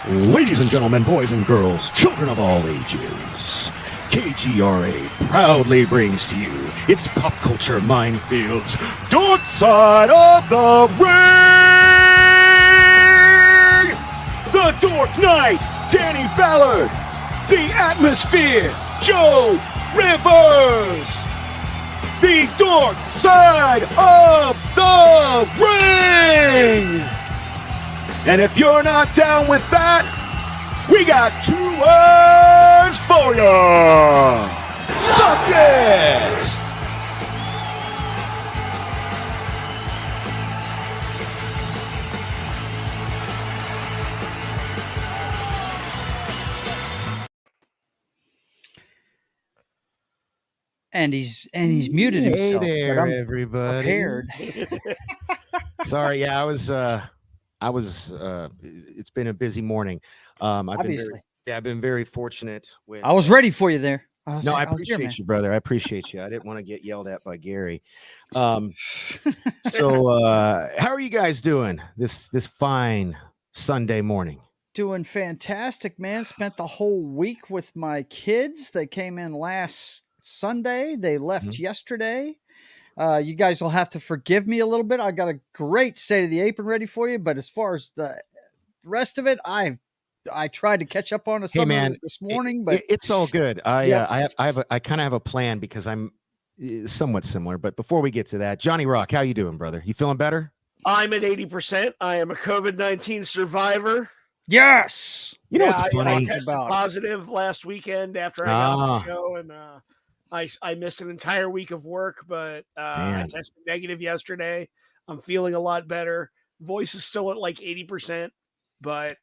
Ladies and gentlemen, boys and girls, children of all ages, KGRA proudly brings to you its Pop Culture Minefield's Dork Side of the Ring! The Dork Knight, Danny Ballard, the Atmosphere, Joe Rivers, the Dork Side of the Ring! And if you're not down with that, we got 2 words for you. Suck it! And he's muted himself. Hey there, but I'm everybody. prepared. Sorry, yeah, I was it's been a busy morning. Obviously. I've been very fortunate with I was ready for you there. I appreciate you, brother. I appreciate you. I didn't want to get yelled at by Gary. So how are you guys doing this fine Sunday morning? Doing fantastic, man. Spent the whole week with my kids. They came in last Sunday. They left yesterday. You guys will have to forgive me a little bit. I got a great State of the Apron ready for you, but as far as the rest of it, I tried to catch up on some of it this morning, but it's all good. I kind of have a plan because I'm somewhat similar. But before we get to that, Johnny Rock, how you doing, brother? You feeling better? I'm at 80%. I am a COVID-19 survivor. Yes. You know what's funny? I tested positive last weekend after I got on the show, and I missed an entire week of work, but I tested negative yesterday. I'm feeling a lot better. Voice is still at like 80%, but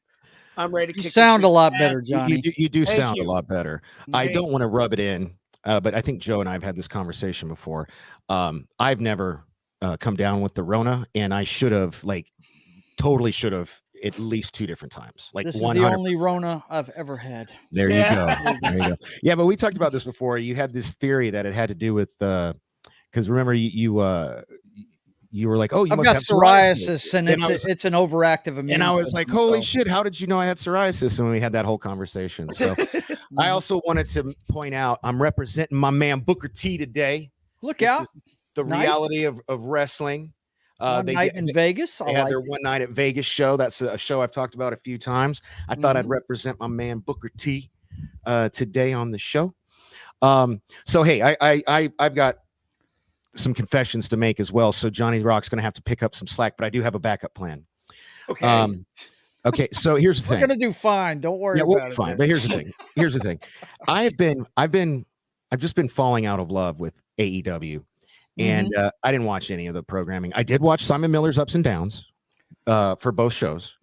I'm ready to kick. You sound a lot better, Johnny. You do sound a lot better. I don't want to rub it in, but I think Joe and I have had this conversation before. I've never come down with the Rona, and I should have, totally should have, at least 2 different times. This is the only Rona I've ever had. There you go. There you go. Yeah, but we talked about this before. You had this theory that it had to do with because remember you were like, oh, I've got psoriasis, and it's an overactive immune. And I was like, holy shit, how did you know I had psoriasis? And we had that whole conversation. So I also wanted to point out I'm representing my man Booker T today. Look out. The reality of wrestling. One night in Vegas. They had their One Night at Vegas show. That's a show I've talked about a few times. I thought I'd represent my man Booker T today on the show. So hey, I've got some confessions to make as well. So Johnny Rock's going to have to pick up some slack, but I do have a backup plan. Okay. Okay. So here's the thing. We're going to do fine. Don't worry about it. Fine. But here's the thing. I've just been falling out of love with AEW. And I didn't watch any of the programming. I did watch Simon Miller's Ups and Downs for both shows.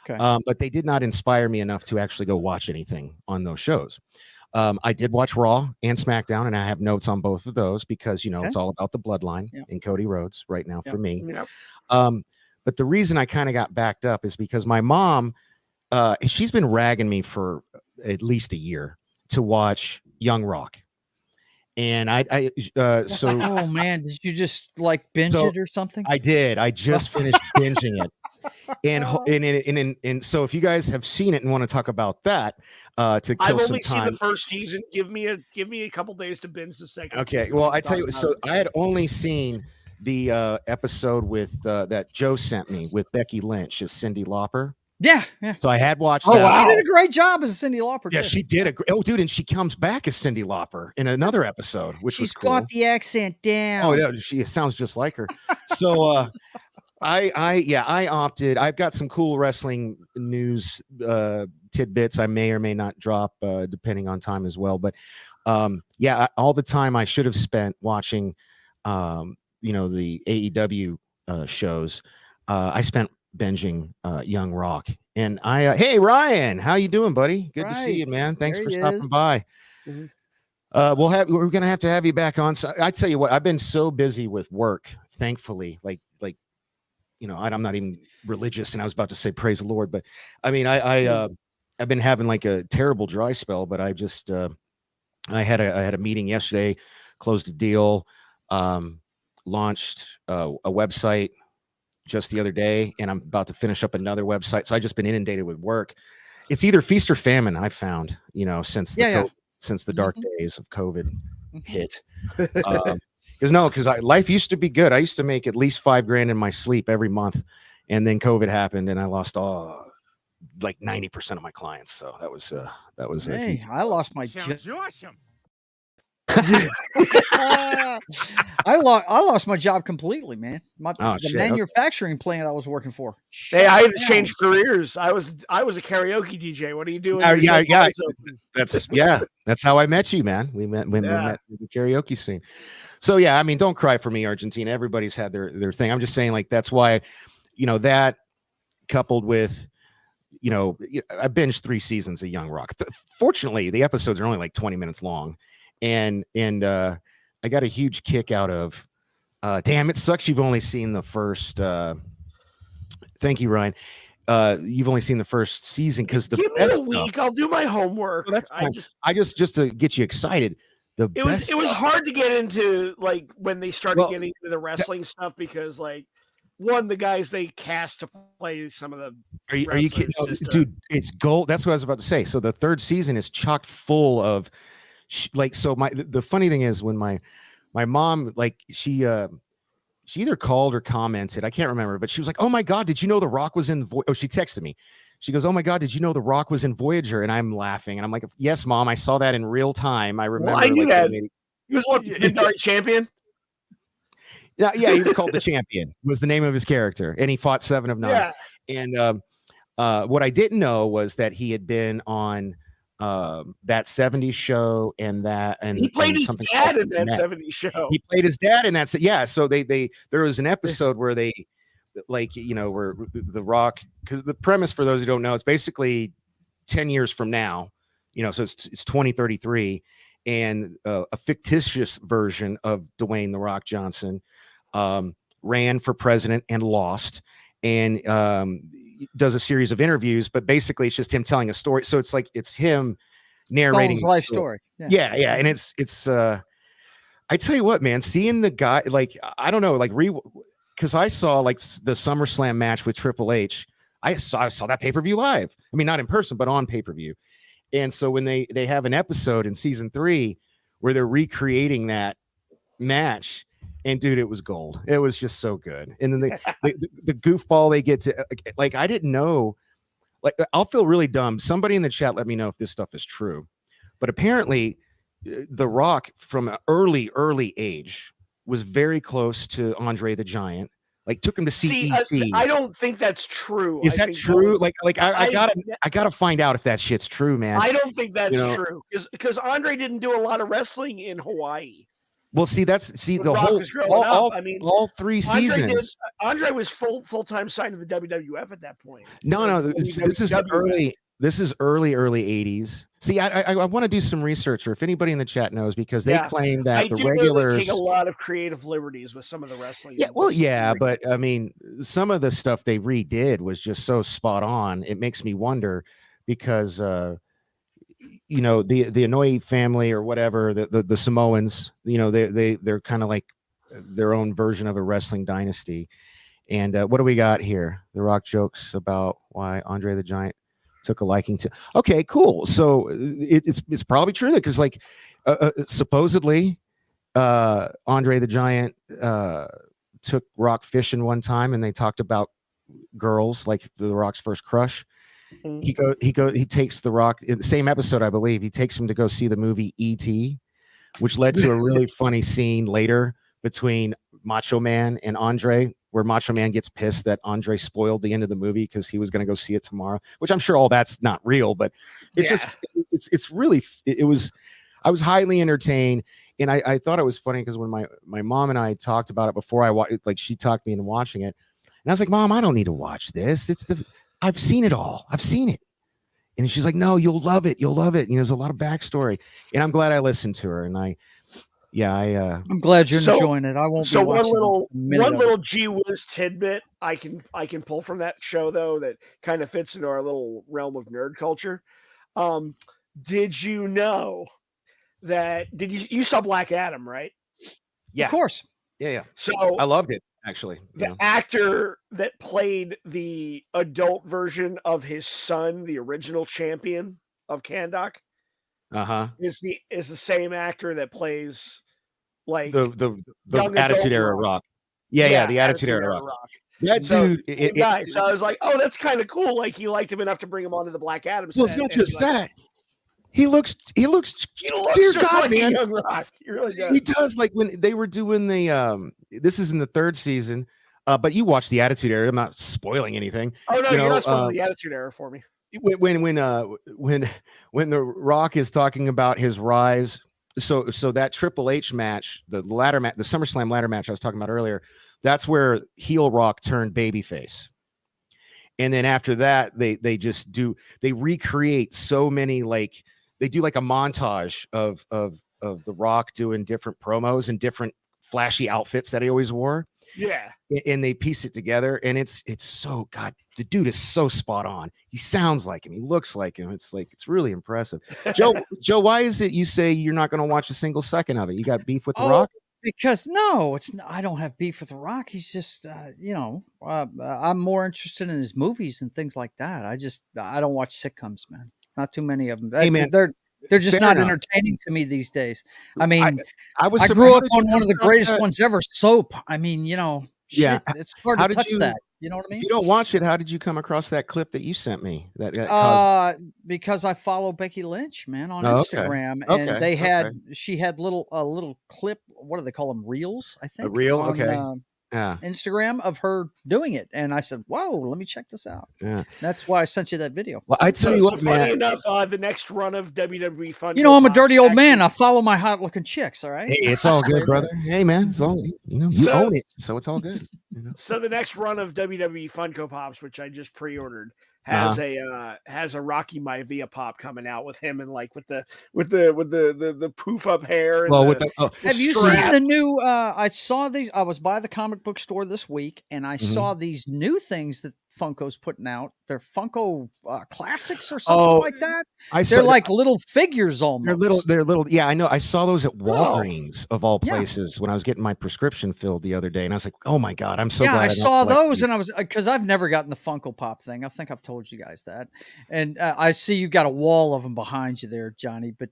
Okay. But they did not inspire me enough to actually go watch anything on those shows. I did watch Raw and SmackDown, and I have notes on both of those because, it's all about the bloodline and Cody Rhodes right now for me. Yep. But the reason I kind of got backed up is because my mom, she's been ragging me for at least a year to watch Young Rock. And so oh man, did you just binge it or something? I did. I just finished binging it. And so if you guys have seen it and want to talk about that, to kill I've some only time. seen the first season. Give me a couple days to binge the second. Okay. Well, I tell you, so I had only seen the episode with that Joe sent me with Becky Lynch as Cyndi Lauper. Yeah. So I had watched. Oh, wow. She did a great job as Cyndi Lauper. Yeah, she did dude, and she comes back as Cyndi Lauper in another episode, which was cool. She's got the accent down. Oh yeah, she sounds just like her. So I opted. I've got some cool wrestling news tidbits I may or may not drop depending on time as well. But all the time I should have spent watching the AEW shows, I spent binging Young Rock. And hey Ryan, how you doing, buddy? Good to see you, man. Thanks for stopping by. We're gonna have to have you back on. So I tell you what, I've been so busy with work, thankfully. I'm not even religious, and I was about to say praise the Lord, but I mean, I've been having a terrible dry spell, but I just I had a meeting yesterday, closed a deal. launched a website just the other day, and I'm about to finish up another website. So I've just been inundated with work. It's either feast or famine, I've found, since since the dark days of COVID hit. Because life used to be good. I used to make at least $5,000 in my sleep every month, and then COVID happened, and I lost like 90% of my clients. So that was Hey, I lost my job. Awesome. I lost my job completely, man. The manufacturing plant I was working for. Hey, I had to change careers. I was a karaoke DJ. What are you doing? That's how I met you, man. We met when we met in the karaoke scene. So yeah, I mean, don't cry for me, Argentina. Everybody's had their thing. I'm just saying, like, that's why, that coupled with, I binged 3 seasons of Young Rock. Fortunately, the episodes are only like 20 minutes long. And I got a huge kick out of, damn, it sucks you've only seen the first, thank you, Ryan. You've only seen the first season because the Give best me a week. stuff, I'll do my homework. well, that's fine. I just to get you excited. It was hard to get into, like, when they started getting into the wrestling stuff, because, like, one, the guys they cast to play some of the are you kidding? No, dude, it's gold. That's what I was about to say. So the 3rd season is chock full of the funny thing is, when my mom, like, she either called or commented, I can't remember, but she was like, "Oh my God, did you know The Rock was in she texted me. She goes, "Oh my God, did you know The Rock was in Voyager?" And I'm laughing, and I'm like, "Yes, Mom, I saw that in real time. I remember." Well, I knew that. He was the Midnight Champion. Yeah, he was called the Champion. Was the name of his character, and he fought 7 of 9. Yeah. And what I didn't know was that he had been on that 70s show, and he played his dad in that 70s show. He played his dad in that. Yeah. So there was an episode where they, like, where The Rock, because the premise, for those who don't know, it's basically 10 years from now, so it's 2033, and a fictitious version of Dwayne The Rock Johnson ran for president and lost, and does a series of interviews, but basically it's just him telling a story. So it's like, it's him narrating his life story. Yeah. And it's I tell you what, man, seeing the guy, like, I don't know, like, because I saw, like, the SummerSlam match with Triple H. I saw that pay-per-view live. I mean, not in person, but on pay-per-view. And so when they have an episode in season 3 where they're recreating that match, and dude, it was gold. It was just so good. And then the goofball they get to, like, I didn't know, like, I'll feel really dumb. Somebody in the chat, let me know if this stuff is true. But apparently The Rock, from an early age, was very close to Andre the Giant. Like, took him to see E.T. I don't think that's true. Is that true? I gotta find out if that shit's true, man. I don't think that's true, because Andre didn't do a lot of wrestling in Hawaii. Well, all 3 seasons. Andre was full-time signed to the WWF at that point. No, this is early. This is early 80s. See, I want to do some research, or if anybody in the chat knows, because they claim that the regulars take a lot of creative liberties with some of the wrestling. Yeah, well, yeah, but I mean, some of the stuff they redid was just so spot on. It makes me wonder, because the Inouye family, or whatever, the Samoans, they're kind of like their own version of a wrestling dynasty. And what do we got here? The Rock jokes about why Andre the Giant took a liking to. Okay, cool. So it's probably true, because, like, supposedly Andre the Giant took Rock fishing one time, and they talked about girls, like the Rock's first crush. He takes The Rock in the same episode, I believe. He takes him to go see the movie E.T., which led to a really funny scene later between Macho Man and Andre, where Macho Man gets pissed that Andre spoiled the end of the movie because he was going to go see it tomorrow, which I'm sure all that's not real, but it's I was highly entertained. And I thought it was funny because when my mom and I talked about it before I watched, like, she talked me into watching it, and I was like, "Mom, I don't need to watch this. I've seen it all. I've seen it." And she's like, "No, you'll love it. You'll love it. There's a lot of backstory." And I'm glad I listened to her. And I'm glad you're enjoying it. I won't. So one little gee whiz tidbit I can pull from that show, though, that kind of fits into our little realm of nerd culture. Did you know that? You saw Black Adam, right? Yeah, of course. Yeah. So I loved it actually. the actor that played the adult version of his son, the original champion of Kandok, is the same actor that plays like the young Attitude adult Era Rock. Rock. Yeah, the Attitude Era Rock. That So, dude, guy. So I was like, oh, that's kind of cool. Like he liked him enough to bring him onto the Black Adam set. Well, it's not just like, that. He looks He dear looks just God, like man. a young Rock. He really does. He does. Like when they were doing the this is in the 3rd season, but you watch the Attitude Era. I'm not spoiling anything. Oh no, you're not spoiling the Attitude Era for me. When the Rock is talking about his rise, so that Triple H match, the SummerSlam ladder match I was talking about earlier, that's where heel Rock turned babyface. And then after that, they recreate so many, like they do like a montage of the Rock doing different promos and different flashy outfits that he always wore. Yeah. And they piece it together, and it's so, God, the dude is so spot on. He sounds like him. He looks like him. It's really impressive. Joe, why is it you say you're not going to watch a single second of it? You got beef with The Rock? Because I don't have beef with The Rock. He's just, I'm more interested in his movies and things like that. I don't watch sitcoms, man. Not too many of them. Hey, man, they're just not enough. Entertaining to me these days. I mean, I grew up on one of the greatest ones ever, Soap. I mean, shit, it's hard to touch that. You know what I mean? If you don't watch it, how did you come across that clip that you sent me? Because I follow Becky Lynch, man, on Instagram, and she had little clip. What do they call them? Reels, I think. A reel, on, Instagram of her doing it, and I said, "Whoa, let me check this out." Yeah, that's why I sent you that video. Well, I tell you what, man. Funny enough, the next run of WWE Fun. I'm a dirty old man. I follow my hot looking chicks. All right. Hey, it's all good, brother. Hey, man, it's all you own it, so it's all good. So the next run of WWE Funko Pops, which I just pre-ordered, has a Rocky Maivia pop coming out with him and like with the poof up hair. And have you seen the new? I saw these. I was by the comic book store this week, and I saw these new things that Funko's putting out. They're Funko classics or something like that. They're like little figures almost. They're little. Yeah, I know. I saw those at Walgreens of all places when I was getting my prescription filled the other day, and I was like, "Oh my God, I'm so glad." I saw those, and I was because I've never gotten the Funko Pop thing. I think I've told you guys that, and I see you got a wall of them behind you there, Johnny. But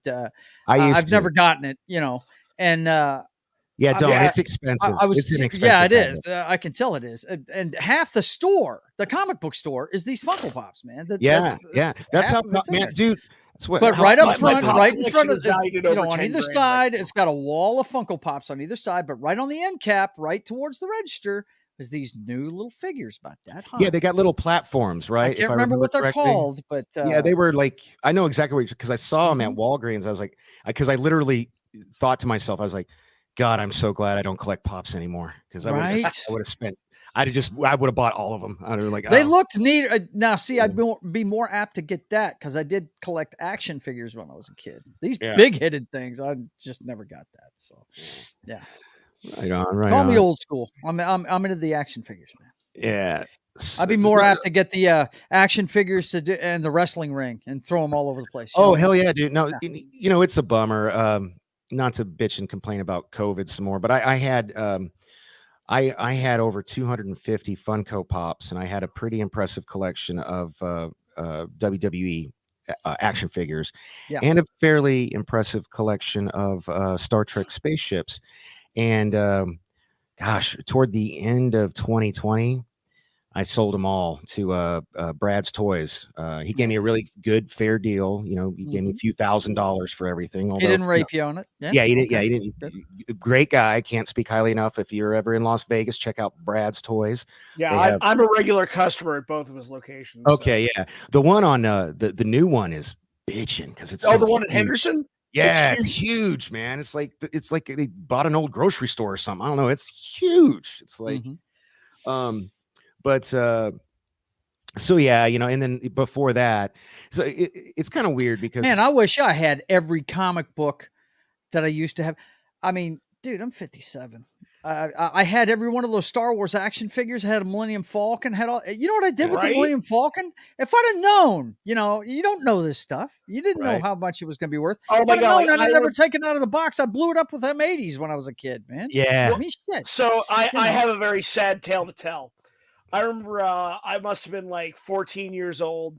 I've never gotten it, and. Yeah, don't. It's expensive. It's an expensive. Yeah, it is. I can tell it is. And half the store, the comic book store, is these Funko Pops, man. That's how, man, dude. That's what. But right up front, right in front of on either $10,000 side, it's got a wall of Funko Pops on either side. But right on the end cap, right towards the register, is these new little figures about that high. Yeah, they got little platforms, right? I can't remember what they're called, but they were like, I know exactly what, because I saw them at Walgreens. I was like, because I literally thought to myself, I was like, God, I'm so glad I don't collect Pops anymore, because I would have spent. I would have bought all of them. I was like, they looked neat. Now, see, I'd be more apt to get that because I did collect action figures when I was a kid. These big-headed things, I just never got that. So, yeah, right on. Call me old school. I'm into the action figures, man. Yeah, I'd be more apt to get the action figures to do and the wrestling ring and throw them all over the place. Oh hell yeah, dude! No, it's a bummer. Not to bitch and complain about COVID some more, but I had I had over 250 Funko Pops, and I had a pretty impressive collection of WWE action figures, and a fairly impressive collection of Star Trek spaceships. And gosh, toward the end of 2020, I sold them all to Brad's Toys. He gave me a really good, fair deal. He gave me a few $1,000s for everything. He didn't rape you on it. Yeah, he didn't. Yeah, he didn't. Great guy. Can't speak highly enough. If you're ever in Las Vegas, check out Brad's Toys. Yeah, I'm a regular customer at both of his locations. Okay, yeah. The one on the new one is bitching because it's the one in Henderson. Yeah, it's huge, man. It's like they bought an old grocery store or something. I don't know. It's huge. It's like, But so yeah, and then before that, so it's kind of weird because, man, I wish I had every comic book that I used to have. I mean, dude, I'm 57. I had every one of those Star Wars action figures. I had a Millennium Falcon. Had all. You know what I did with the Millennium Falcon? If I'd have known, you don't know this stuff. You didn't know how much it was going to be worth. Oh if my I'd have God! known, I'd have never taken it out of the box. I blew it up with M80s when I was a kid, man. Yeah. I mean, shit. So I have a very sad tale to tell. I remember I must have been like 14 years old.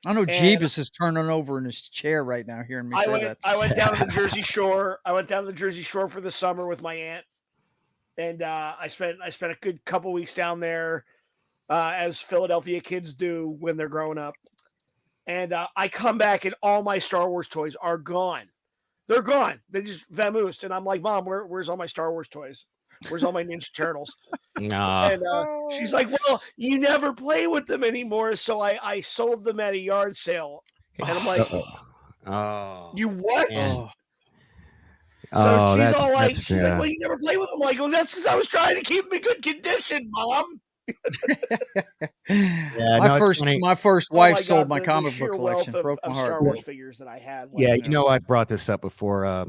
I know Jeebus is turning over in his chair right now hearing me say that. I went down to the Jersey Shore. I went down to the Jersey Shore for the summer with my aunt, and I spent a good couple weeks down there, as Philadelphia kids do when they're growing up. And I come back and all my Star Wars toys are gone. They're gone. They just vamoosed. And I'm like, Mom, where's all my Star Wars toys? Where's all my Ninja Turtles? And she's like, well, you never play with them anymore. So I sold them at a yard sale. And I'm like, you what? So she's all like, well, you never play with them. I'm like, well, that's because I was trying to keep them in good condition, Mom. My first wife sold my comic book collection. Broke my heart. Star Wars figures that I had. I've brought this up before,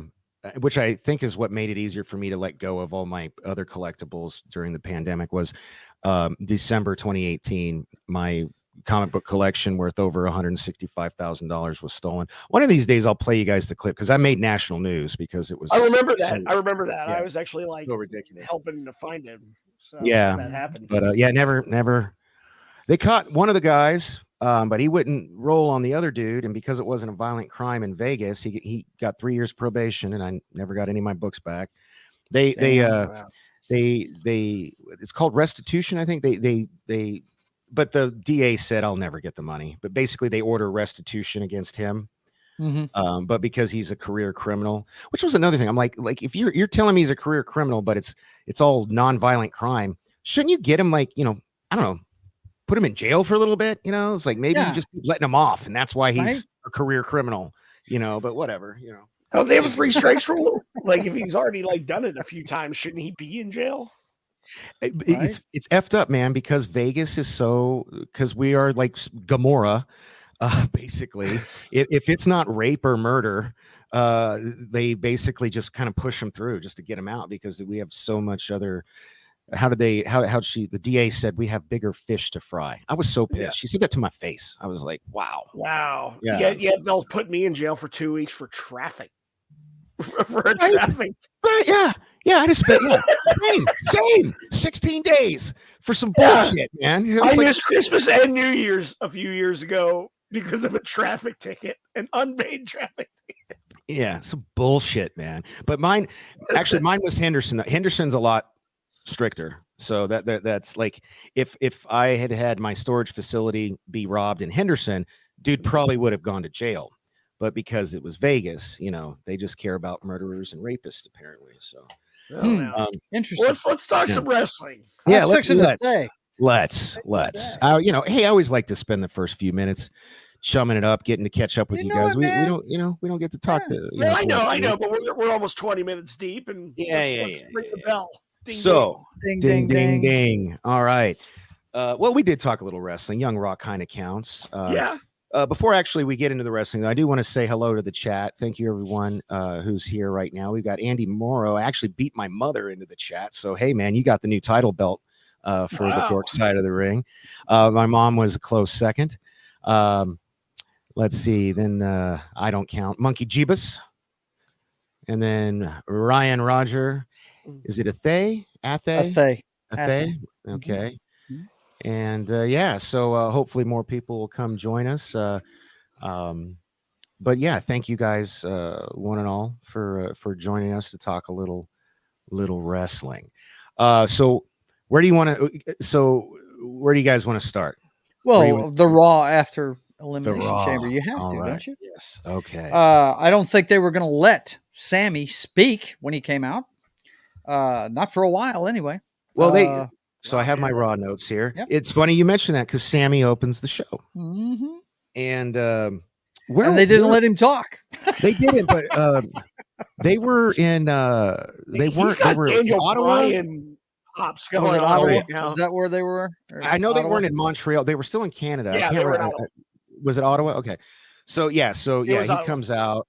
which I think is what made it easier for me to let go of all my other collectibles during the pandemic. Was December 2018. My comic book collection worth over $165,000 was stolen. One of these days I'll play you guys the clip because I made national news because it was. I remember that. Yeah. I was actually like so ridiculous helping to find him. So that happened. But never. They caught one of the guys, but he wouldn't roll on the other dude, and because it wasn't a violent crime in Vegas, he got 3 years probation, and I never got any of my books back. It's called restitution, I think. But the DA said I'll never get the money. But basically, they order restitution against him. Mm-hmm. But because he's a career criminal, which was another thing. I'm like if you're telling me he's a career criminal, but it's all nonviolent crime, shouldn't you get him I don't know, put him in jail for a little bit? It's like maybe you just keep letting him off, and that's why he's a career criminal. But whatever. Oh, they have a 3 strikes rule. Like if he's already done it a few times, shouldn't he be in jail? It's effed up, man, because Vegas is because we are like Gomorrah, basically. If it's not rape or murder, they basically just kind of push them through just to get them out because we have so much other. The DA said we have bigger fish to fry. I was so pissed. Yeah. She said that to my face. I was like, wow. Yeah, they'll put me in jail for 2 weeks for traffic. for a traffic. Right, yeah, I just spent same 16 days for some bullshit, man. I missed Christmas and New Year's a few years ago because of a traffic ticket, an unpaid traffic ticket. Yeah, some bullshit, man. But mine was Henderson. Henderson's a lot stricter. So that's like if I had my storage facility be robbed in Henderson, dude probably would have gone to jail. But because it was Vegas, they just care about murderers and rapists, apparently. So, interesting. Let's talk some wrestling. Yeah, let's. I always like to spend the first few minutes chumming it up, getting to catch up with you guys. We don't get to talk to. I know, but we're almost 20 minutes deep, and let's ring the bell. Ding, ding, ding. All right. Well, we did talk a little wrestling. Young Rock kind of counts. Before actually we get into the wrestling, I do want to say hello to the chat. Thank you, everyone who's here right now. We've got Andy Morrow. I actually beat my mother into the chat. So, hey, man, you got the new title belt for the Dork Side of the ring. My mom was a close second. Let's see. Then I don't count. Monkey Jeebus. And then Ryan Roger. Is it Athe? Okay. And so hopefully more people will come join us. But yeah, thank you guys, one and all, for joining us to talk a little wrestling. So where do you guys want to start? Well, the Raw after Elimination Chamber, you have to, don't you? Yes. Okay. I don't think they were going to let Sammy speak when he came out. Not for a while, anyway. Well, So I have my Raw notes here. Yep. It's funny you mentioned that because Sammy opens the show, and they didn't let him talk. They didn't, but they were in. They weren't. They were in Ottawa. Hops going on right now. Is that where they were? I know they weren't in Montreal. They were still in Canada. Yeah, was it Ottawa? Okay, so he comes out,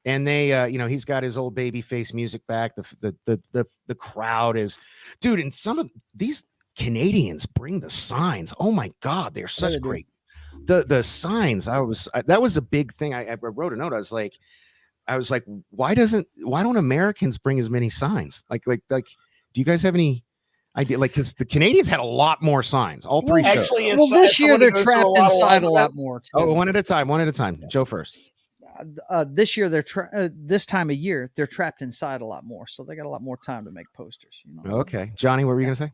And they, he's got his old baby face music back. The crowd is, dude. And some of these Canadians bring the signs. Oh my God, they're such great. The signs. That was a big thing. I wrote a note. I was like, why don't Americans bring as many signs? Like, do you guys have any idea? Like, because the Canadians had a lot more signs. All three shows. Actually, this year they're trapped inside a lot more. Too. Oh, one at a time. Joe first. This year this time of year they're trapped inside a lot more, so they got a lot more time to make posters. Okay, Johnny, what were you gonna say?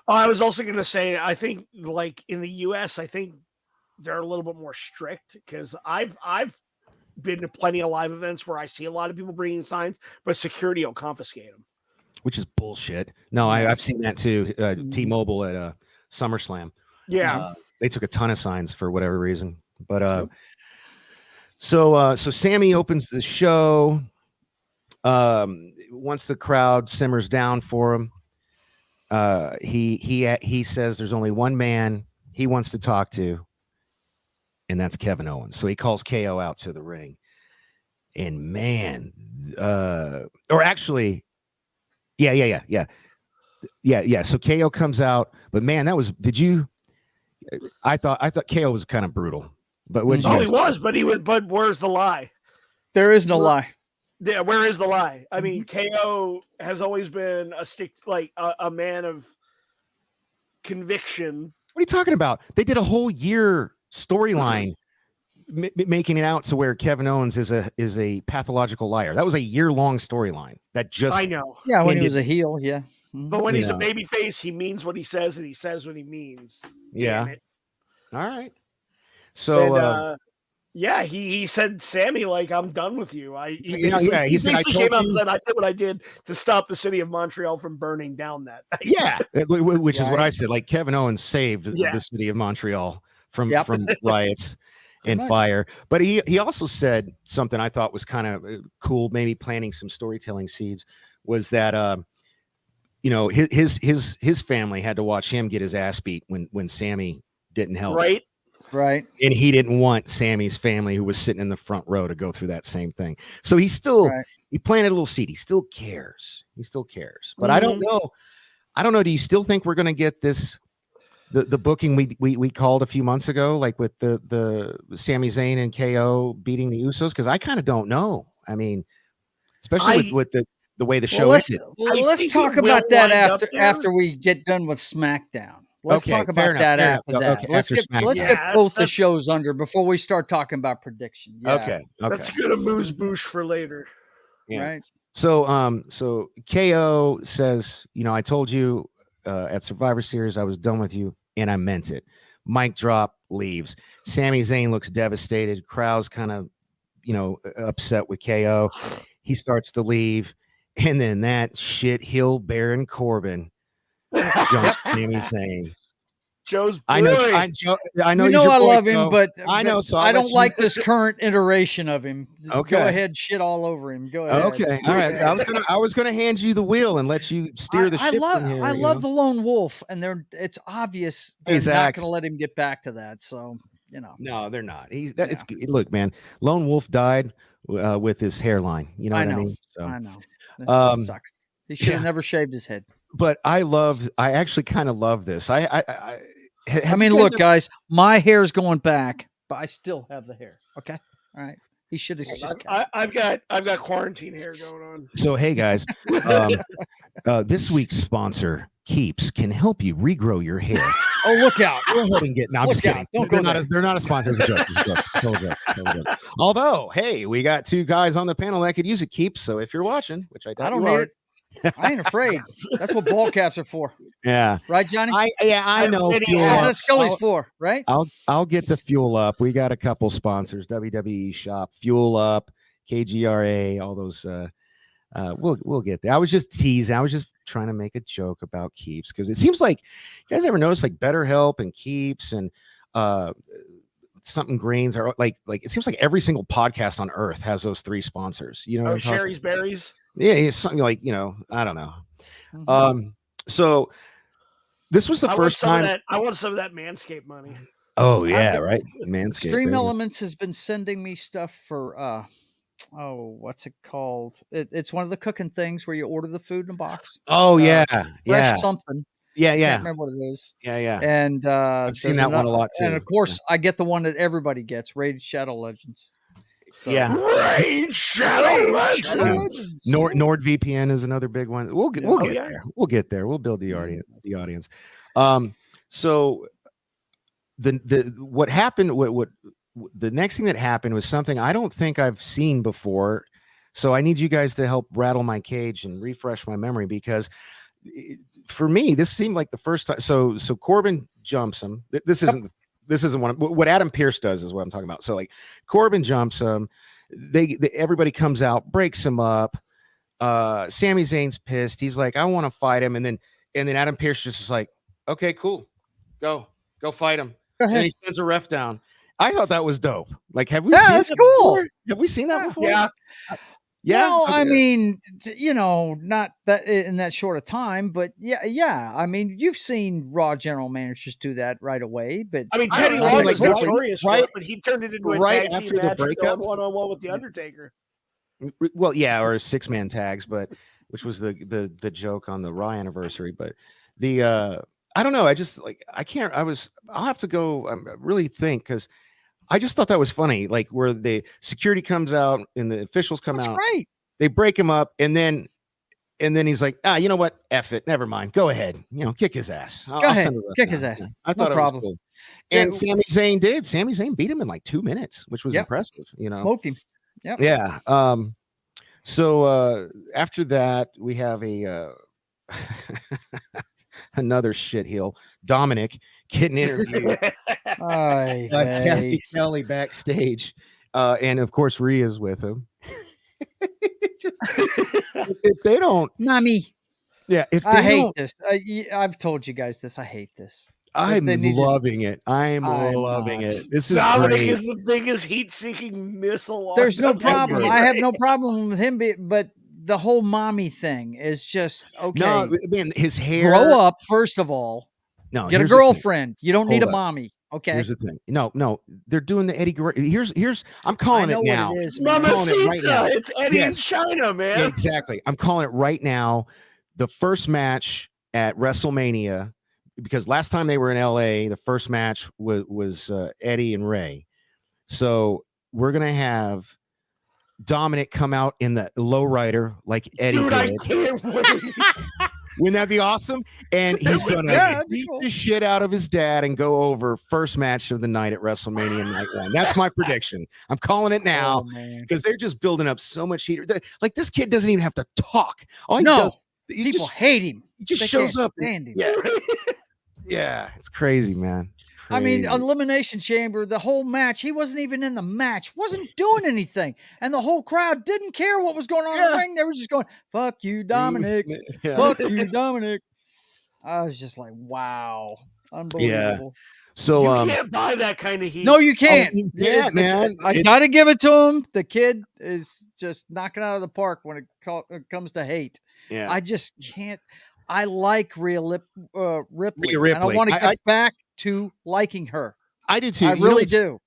Oh, I was also gonna say, I think like in the U.S., I think they're a little bit more strict because I've been to plenty of live events where I see a lot of people bringing signs, but security will confiscate them, which is bullshit. No, I've seen that too. T-Mobile at SummerSlam. Yeah, they took a ton of signs for whatever reason, but. So Sammy opens the show. Once the crowd simmers down for him, he says there's only one man he wants to talk to, and that's Kevin Owens. So he calls KO out to the ring, and man, or actually, yeah. So KO comes out, but man, I thought KO was kind of brutal. But he was, but where's the lie? There is no lie. Yeah, where is the lie? I mean, KO has always been a man of conviction. What are you talking about? They did a whole year storyline making it out to where Kevin Owens is a pathological liar. That was a year-long storyline. I know. Yeah, when he was a heel, yeah. But when he's a babyface, he means what he says, and he says what he means. Yeah. Damn it. All right. So he said, Sammy, like, I'm done with you. He said, I came out and said, I did what I did to stop the city of Montreal from burning down that night. Yeah, which is what I said. Like, Kevin Owens saved the city of Montreal from riots and fire. But he also said something I thought was kind of cool, maybe planting some storytelling seeds, was that his family had to watch him get his ass beat when Sammy didn't help. Right. And he didn't want Sammy's family, who was sitting in the front row, to go through that same thing. So he planted a little seed. He still cares. But I don't know. Do you still think we're going to get the booking we called a few months ago, like with the Sami Zayn and KO beating the Usos? Because I kind of don't know. I mean, especially with the way the show ended. Let's talk about that after we get done with SmackDown. Let's talk about that after that. Okay, let's get both the shows under before we start talking about prediction. Yeah. Okay. Let's get a moose boosh for later. Yeah. Right. So KO says, I told you at Survivor Series I was done with you, and I meant it. Mic drop, leaves. Sami Zayn looks devastated. Crowd's kind of, upset with KO. He starts to leave, and then that heel Baron Corbin jumps Sami Zayn. Joe's boy. I know. I love him, but I know. So I don't like this current iteration of him. Okay. Go ahead, shit all over him. Go ahead. Okay. All right. I was gonna hand you the wheel and let you steer the ship from here. I love the Lone Wolf, and it's obvious they're not gonna let him get back to that. So No, they're not. Look, man. Lone Wolf died with his hairline. You know what I mean? So, I know. That sucks. He should have never shaved his head. But I actually kind of love this. I mean, look, guys, my hair's going back, but I still have the hair. Okay, all right. He should have. I've got quarantine hair going on. So hey, guys, this week's sponsor, Keeps, can help you regrow your hair. Oh, look out! Go ahead and get. No, I'm just kidding. They're not a sponsor. It's a joke. Still a joke. Although, hey, we got two guys on the panel that could use it, Keeps. So if you're watching, which I don't need it. I ain't afraid. That's what ball caps are for. Yeah. Right, Johnny? I know. That's what Scully's for, right? I'll get to Fuel Up. We got a couple sponsors: WWE Shop, Fuel Up, KGRA, all those. We'll get there. I was just teasing. I was just trying to make a joke about Keeps, because it seems like, you guys ever notice, like, BetterHelp and Keeps and something Greens are like it seems like every single podcast on earth has those three sponsors. Sherry's Berries. Yeah, it's something like, I don't know. Mm-hmm. So this was the first time. I want some of that Manscaped money. Oh yeah, right. Manscaped. Stream Elements has been sending me stuff for what's it called? It's one of the cooking things where you order the food in a box. Oh yeah, Fresh something. yeah, I yeah. can't remember what it is. Yeah. And I've seen that one a lot too. And of course, I get the one that everybody gets, Raid Shadow Legends. So, yeah, Raid Shadow Legends. NordVPN is another big one. We'll get there. We'll get there. We'll build the audience. So what happened? What the next thing that happened was something I don't think I've seen before. So I need you guys to help rattle my cage and refresh my memory, because for me, this seemed like the first time. So Corbin jumps him. This isn't one. What Adam Pearce does is what I'm talking about. So like Corbin jumps him. Everybody comes out, breaks him up. Sami Zayn's pissed. He's like, I want to fight him. And then Adam Pearce just is like, okay, cool. Go fight him. And he sends a ref down. I thought that was dope. Like, have we seen that's that cool. before? Have we seen that before? Yeah. Yeah. Well, Okay. I mean, not that in that short of time, but yeah. I mean, you've seen Raw general managers do that right away. But I mean, Teddy Long was notorious for it, but he turned it into a right tag after team the match breakup, going 1-on-1 with the Undertaker. Well, yeah, or 6-man tags, but which was the joke on the Raw anniversary. But I don't know. I just I'll have to go really think, because I just thought that was funny. Like where the security comes out and the officials come out. Right. They break him up, and then he's like, you know what? F it. Never mind. Go ahead. Kick his ass. Go ahead. Kick his ass. Yeah, I thought no it problem. was cool. And Sami Zayn did. Sami Zayn beat him in like 2 minutes, which was impressive. Smoked him. Yep. Yeah. So after that, we have another shitheel, Dominic, getting interviewed by Kathy Kelly backstage, and of course Rhea's with him. If they don't, mommy, if I hate this. I've told you guys this. I hate this. I'm loving it. I'm loving it. This is Dominic great. is the biggest heat-seeking missile. There's no problem. I have no problem with him, but the whole mommy thing is just okay. No, man, his hair. Grow up, first of all. No, get a girlfriend. You don't need a mommy. Okay. Here's the thing. No, they're doing the Eddie Guerrero. Here's. I'm calling it now. What it is, Mamacita. It's Eddie in China, man. Exactly. I'm calling it right now. The first match at WrestleMania, because last time they were in LA, the first match was Eddie and Ray. So we're gonna have Dominic come out in the lowrider like Eddie did. I can't wait. Wouldn't that be awesome? And he's gonna beat the shit out of his dad and go over first match of the night at WrestleMania Night 1. That's my prediction. I'm calling it now because they're just building up so much heat. Like this kid doesn't even have to talk. All he does, people hate him. He just shows up. Yeah, it's crazy, man. It's crazy. I mean, Elimination Chamber, the whole match, he wasn't even in the match, wasn't doing anything. And the whole crowd didn't care what was going on in the ring. They were just going, fuck you, Dominic. Fuck you, Dominic. I was just like, wow. Unbelievable. Yeah. So you can't buy that kind of heat. No, you can't. Man. I got to give it to him. The kid is just knocking out of the park when it comes to hate. Yeah. I just can't. I like Rhea Ripley. And I want to get back to liking her. I do too. I really do.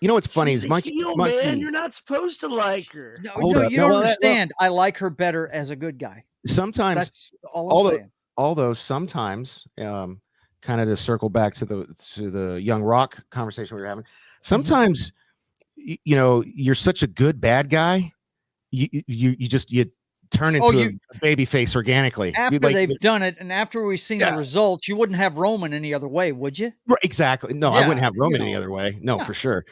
You know what's funny She's is Monkey. Man, you're not supposed to like her. No, you don't understand. I like her better as a good guy. Sometimes that's all I'm saying. Although sometimes, kind of to circle back to the Young Rock conversation we were having. Sometimes, you're such a good bad guy. You turn into a baby face organically. After they've done it, and after we've seen the results, you wouldn't have Roman any other way, would you? Right, exactly. No, I wouldn't have Roman any other way. No, for sure.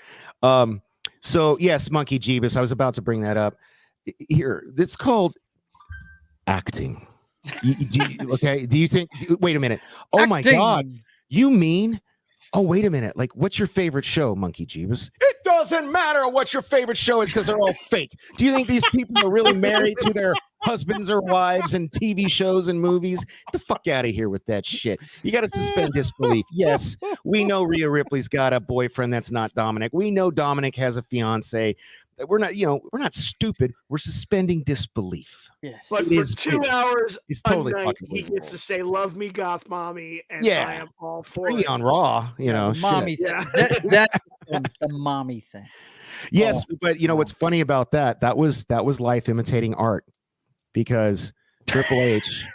So yes, Monkey Jeebus, I was about to bring that up. Here, it's called acting. Do you think? Wait a minute. Oh acting. My God! You mean? Oh, wait a minute. Like, what's your favorite show, Monkey Jeebus? It doesn't matter what your favorite show is because they're all fake. Do you think these people are really married to their husbands or wives in TV shows and movies? Get the fuck out of here with that shit. You got to suspend disbelief. Yes, we know Rhea Ripley's got a boyfriend that's not Dominic. We know Dominic has a fiance. We're not stupid. We're suspending disbelief. Yes. But for 2 hours, it's totally fucking he gets to say, "Love me, goth mommy," and I am all for it. On Raw, mommy. That the mommy thing. Yes, but you know what's funny about that? That was life imitating art, because Triple H.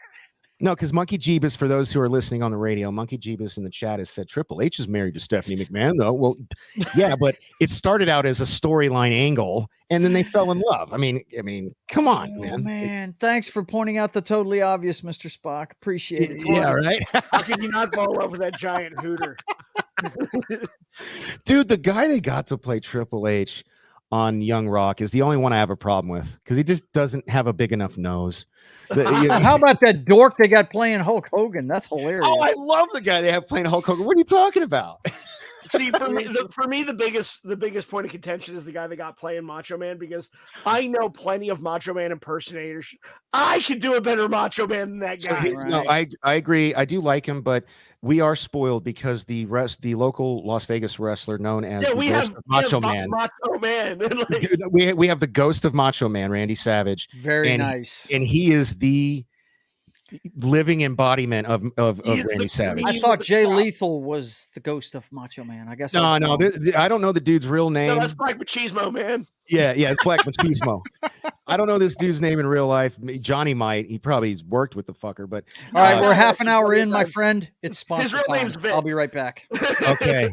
No, because Monkey Jeebus, for those who are listening on the radio, Monkey Jeebus in the chat has said Triple H is married to Stephanie McMahon, though. Well, yeah, but it started out as a storyline angle, and then they fell in love. I mean, come on, man. Man, thanks for pointing out the totally obvious, Mr. Spock. Appreciate it. Yeah, right. How can you not fall in love with that giant hooter? Dude, the guy they got to play Triple H on Young Rock is the only one I have a problem with, because he just doesn't have a big enough nose. How about that dork they got playing Hulk Hogan? That's hilarious. Oh, I love the guy they have playing Hulk Hogan. What are you talking about? See, for me, the biggest point of contention is the guy that got playing Macho Man, because I know plenty of Macho Man impersonators. I could do a better Macho Man than that guy. No, I agree. I do like him, but we are spoiled because the local Las Vegas wrestler known as Macho Man. Macho Man. we have the ghost of Macho Man, Randy Savage. Very nice. And he is the living embodiment of Randy Savage. I thought Jay Lethal was the ghost of Macho Man. I guess. No, I don't know the dude's real name. No, that's Black Machismo, man. Yeah, it's Black Machismo. I don't know this dude's name in real life. Johnny might. He probably worked with the fucker, but all right, we're half an hour in, my friend. It's sponsor His real time. name's Vic. I'll be right back. Okay.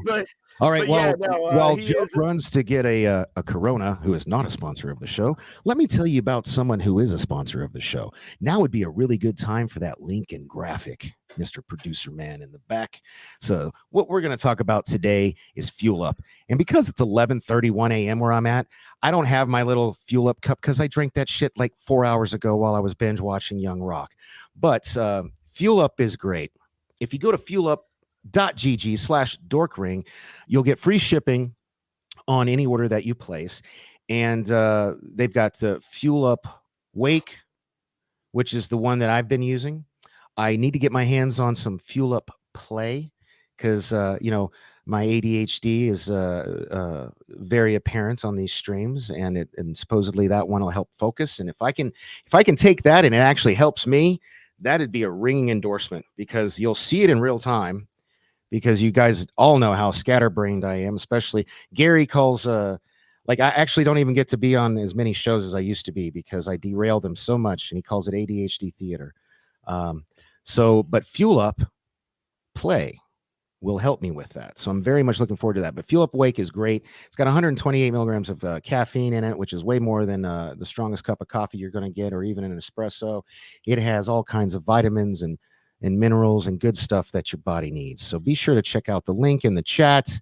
All right. Well, while Joe is runs to get a Corona, who is not a sponsor of the show, let me tell you about someone who is a sponsor of the show. Now would be a really good time for that link and graphic, Mr. Producer Man in the back. So what we're going to talk about today is Fuel Up. And because it's 11:31 a.m. where I'm at, I don't have my little Fuel Up cup because I drank that shit like 4 hours ago while I was binge watching Young Rock. But Fuel Up is great. If you go to fuelup.gg/dorkring, you'll get free shipping on any order that you place. And they've got the Fuel Up Wake, which is the one that I've been using. I need to get my hands on some Fuel Up Play because, my ADHD is very apparent on these streams, and supposedly that one will help focus. And if I can take that and it actually helps me, that'd be a ringing endorsement, because you'll see it in real time, because you guys all know how scatterbrained I am, especially Gary calls, I actually don't even get to be on as many shows as I used to be because I derail them so much, and he calls it ADHD theater. But Fuel Up Play will help me with that. So I'm very much looking forward to that. But Fuel Up Wake is great. It's got 128 milligrams of caffeine in it, which is way more than the strongest cup of coffee you're going to get, or even an espresso. It has all kinds of vitamins and minerals and good stuff that your body needs. So be sure to check out the link in the chat.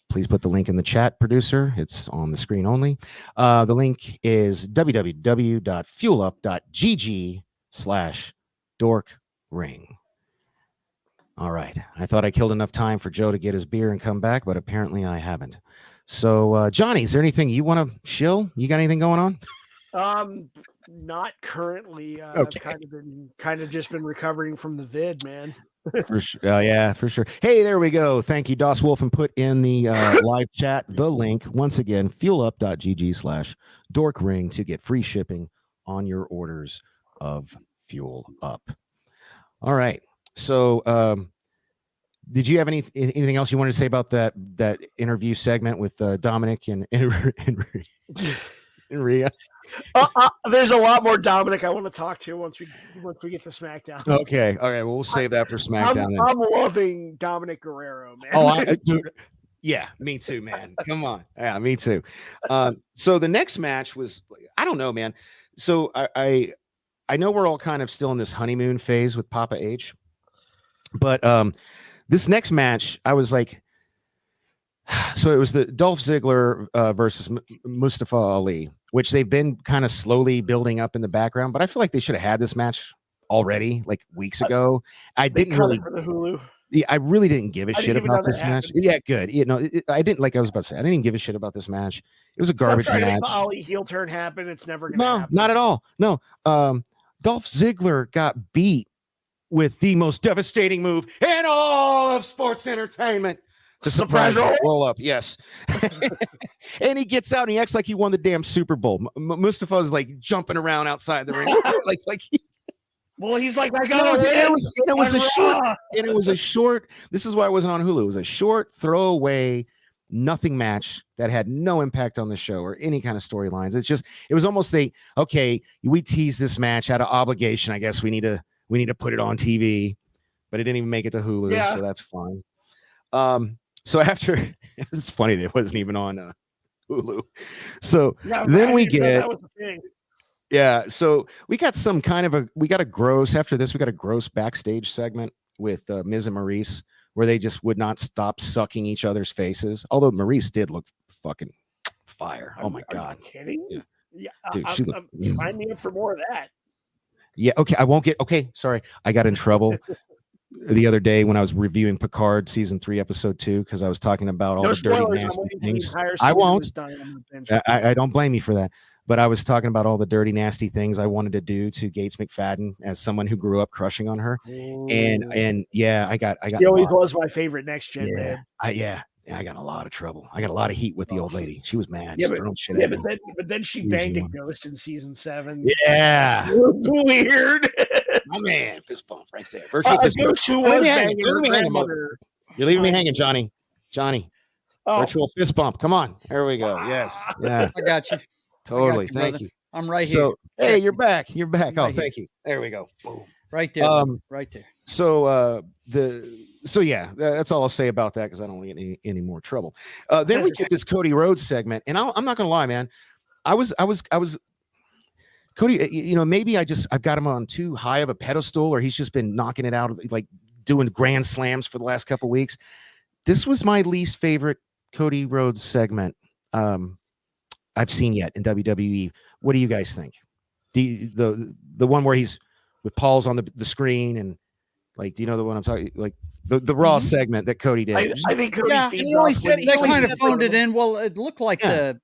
Please put the link in the chat, producer. It's on the screen only. The link is www.fuelup.gg/dorkring. All right. I thought I killed enough time for Joe to get his beer and come back, but apparently I haven't. So, Johnny, is there anything you want to shill? You got anything going on? Not currently. Okay. I've kind of just been recovering from the vid, man. For sure. Yeah, for sure. Hey, there we go. Thank you, Doss Wolf, and put in the live chat the link once again, fuelup.gg/dorkring to get free shipping on your orders of Fuel Up. All right. So, did you have anything else you wanted to say about that interview segment with Dominic and Rhea? There's a lot more Dominic I want to talk to once we get to SmackDown. Okay. All right. Well, we'll save that for SmackDown. I'm loving Dominic Guerrero, man. Oh, dude. Yeah, me too, man. Come on. Yeah, me too. So the next match was, I don't know, man. So I know we're all kind of still in this honeymoon phase with Papa H, but this next match, I was like, so it was the Dolph Ziggler versus Mustafa Ali, which they've been kind of slowly building up in the background, but I feel like they should have had this match already, like weeks ago. I didn't really. For the Hulu. Yeah, I really didn't give a shit about this match. Yeah, good. I didn't, like I was about to say, I didn't even give a shit about this match. It was a garbage match. If the Ali heel turn happened, it's never going to happen. No, not at all. No. Dolph Ziggler got beat with the most devastating move in all of sports entertainment. The surprise roll up, yes. And he gets out and he acts like he won the damn Super Bowl. Mustafa's like jumping around outside the ring, Well, he's like, I got it. It was a short. This is why I wasn't on Hulu. It was a short throwaway nothing match that had no impact on the show or any kind of storylines. It was almost we teased this match out of obligation. I guess we need to put it on TV, but it didn't even make it to Hulu, so that's fine. So after it's funny that it wasn't even on Hulu. So then we get that was the thing. Yeah, so we got a gross backstage segment with Miz and Maurice where they just would not stop sucking each other's faces. Although Maurice did look fucking fire. Oh my God. Are you kidding? Yeah. Dude, sign me up for more of that. Yeah, okay. Sorry. I got in trouble the other day when I was reviewing Picard season 3, episode 2, because I was talking about all the dirty, nasty things. I won't. I don't blame you for that. But I was talking about all the dirty, nasty things I wanted to do to Gates McFadden as someone who grew up crushing on her. And yeah, I got. She always was my favorite next gen. Yeah, I got a lot of trouble. I got a lot of heat with the old lady. She was mad. But then she banged a ghost in season 7. Yeah, it was weird. My man, fist bump right there. You're leaving me hanging, Johnny. Virtual fist bump. Come on, there we go. Yes, yeah, I got you. Totally. Thank you. I'm right here. So, hey, you're back. Thank you. There we go. Boom. Right there. Right there. So that's all I'll say about that because I don't want to get any more trouble. Then we get this Cody Rhodes segment, and I'm not gonna lie, man. I was Cody. Maybe I've got him on too high of a pedestal, or he's just been knocking it out, like doing grand slams for the last couple of weeks. This was my least favorite Cody Rhodes segment I've seen yet in WWE. What do you guys think? The one where he's with Paul's on the screen and like, do you know the one I'm talking? Like the Raw segment that Cody did. I think Cody they kind of phoned it in. Well, it looked like the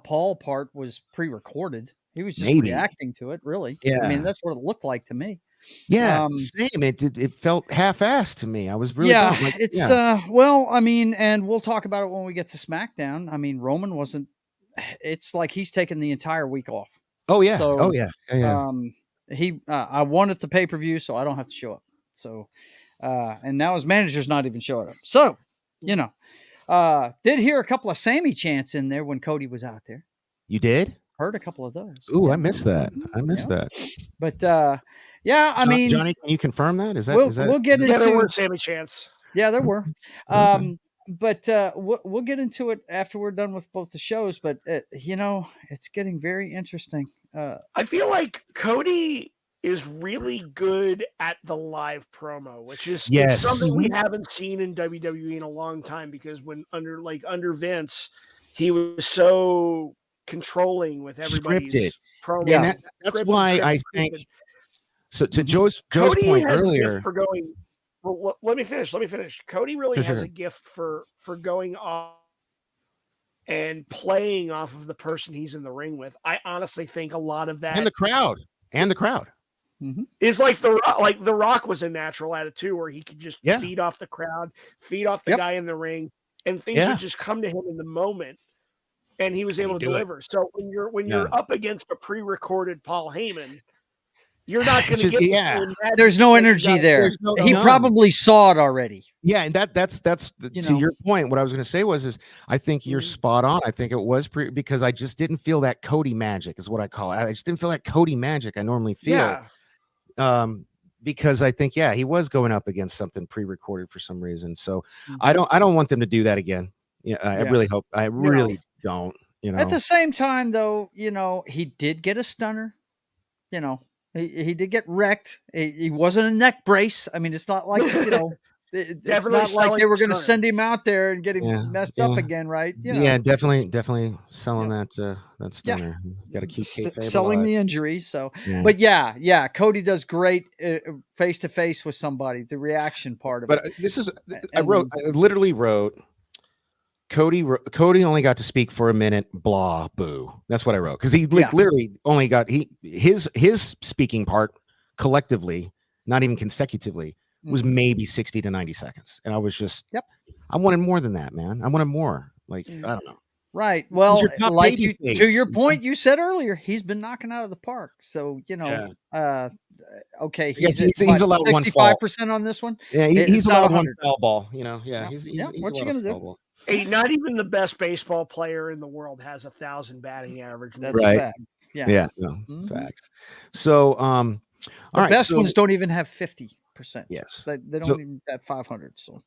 Paul part was pre-recorded. He was just reacting to it, really. Yeah, I mean that's what it looked like to me. Yeah, same. It felt half-assed to me. I was really well, I mean, and we'll talk about it when we get to SmackDown. I mean, Roman wasn't. It's like he's taken the entire week off. Oh yeah. So, I wanted the pay-per-view, so I don't have to show up. So, and now his manager's not even showing up. So, did hear a couple of Sammy chants in there when Cody was out there. You did? Heard a couple of those. Ooh, I missed that. That. But I mean, Johnny, can you confirm that? We'll get into there were Sammy chants. Yeah, there were. But we'll get into it after we're done with both the shows. But it's getting very interesting. I feel like Cody is really good at the live promo, which is something we haven't seen in WWE in a long time. Because when under Vince, he was so controlling with everybody's scripted promo. Yeah, that's why I think. So to Joe's point earlier, for going. Well, let me finish. Cody really has a gift for going off and playing off of the person he's in the ring with. I honestly think a lot of that and the crowd is like the Rock was a natural at it too, where he could just feed off the crowd, feed off the guy in the ring, and things would just come to him in the moment, and he was able to deliver. So when you're up against a pre-recorded Paul Heyman. You're not going to get there's no energy there. He probably saw it already. Yeah, and that's to your point. What I was going to say is I think you're spot on. I think it was because I just didn't feel that Cody magic is what I call it. I just didn't feel that Cody magic I normally feel. Yeah. Because I think he was going up against something pre-recorded for some reason. So I don't want them to do that again. Yeah, I really hope. I really don't. At the same time, though, he did get a stunner. He did get wrecked. He wasn't a neck brace. I mean, it's not like, it's not like they were going to send him out there and get him messed up again, right? Yeah, definitely selling that stunner. Got to keep selling the injury. So, but Cody does great face to face with somebody. The reaction part of it. But this is, I literally wrote. Cody only got to speak for a minute, blah, boo. That's what I wrote. Because he literally only got his speaking part collectively, not even consecutively, was maybe 60 to 90 seconds. And I was just, I wanted more than that, man. I wanted more. Like, I don't know. Right. Well, like to your point, you said earlier, he's been knocking out of the park. So, okay, he's allowed 65% on this one. Yeah, he's allowed one foul ball. He's what you gonna do? Hey, not even the best baseball player in the world has 1,000 batting average. That's Right. fact. Yeah. Yeah, no, Mhm. facts. So, The all right, best so ones don't even have 50%. yes. They don't So even at 500. So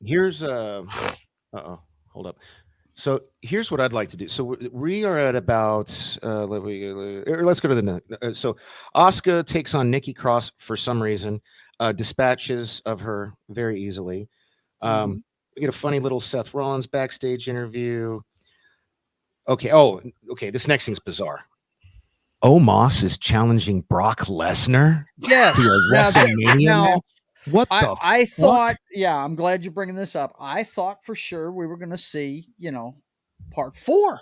here's uh-oh, hold up. So here's what I'd like to do. So we are at about let's go to the so Asuka takes on Nikki Cross for some reason, dispatches of her very easily. Mhm. We get a funny little Seth Rollins backstage interview. Okay. Oh, okay. This next thing's bizarre. Omos is challenging Brock Lesnar yes. to a WrestleMania match. What the? I fuck? thought, yeah, I'm glad you're bringing this up. I thought for sure we were going to see, part 4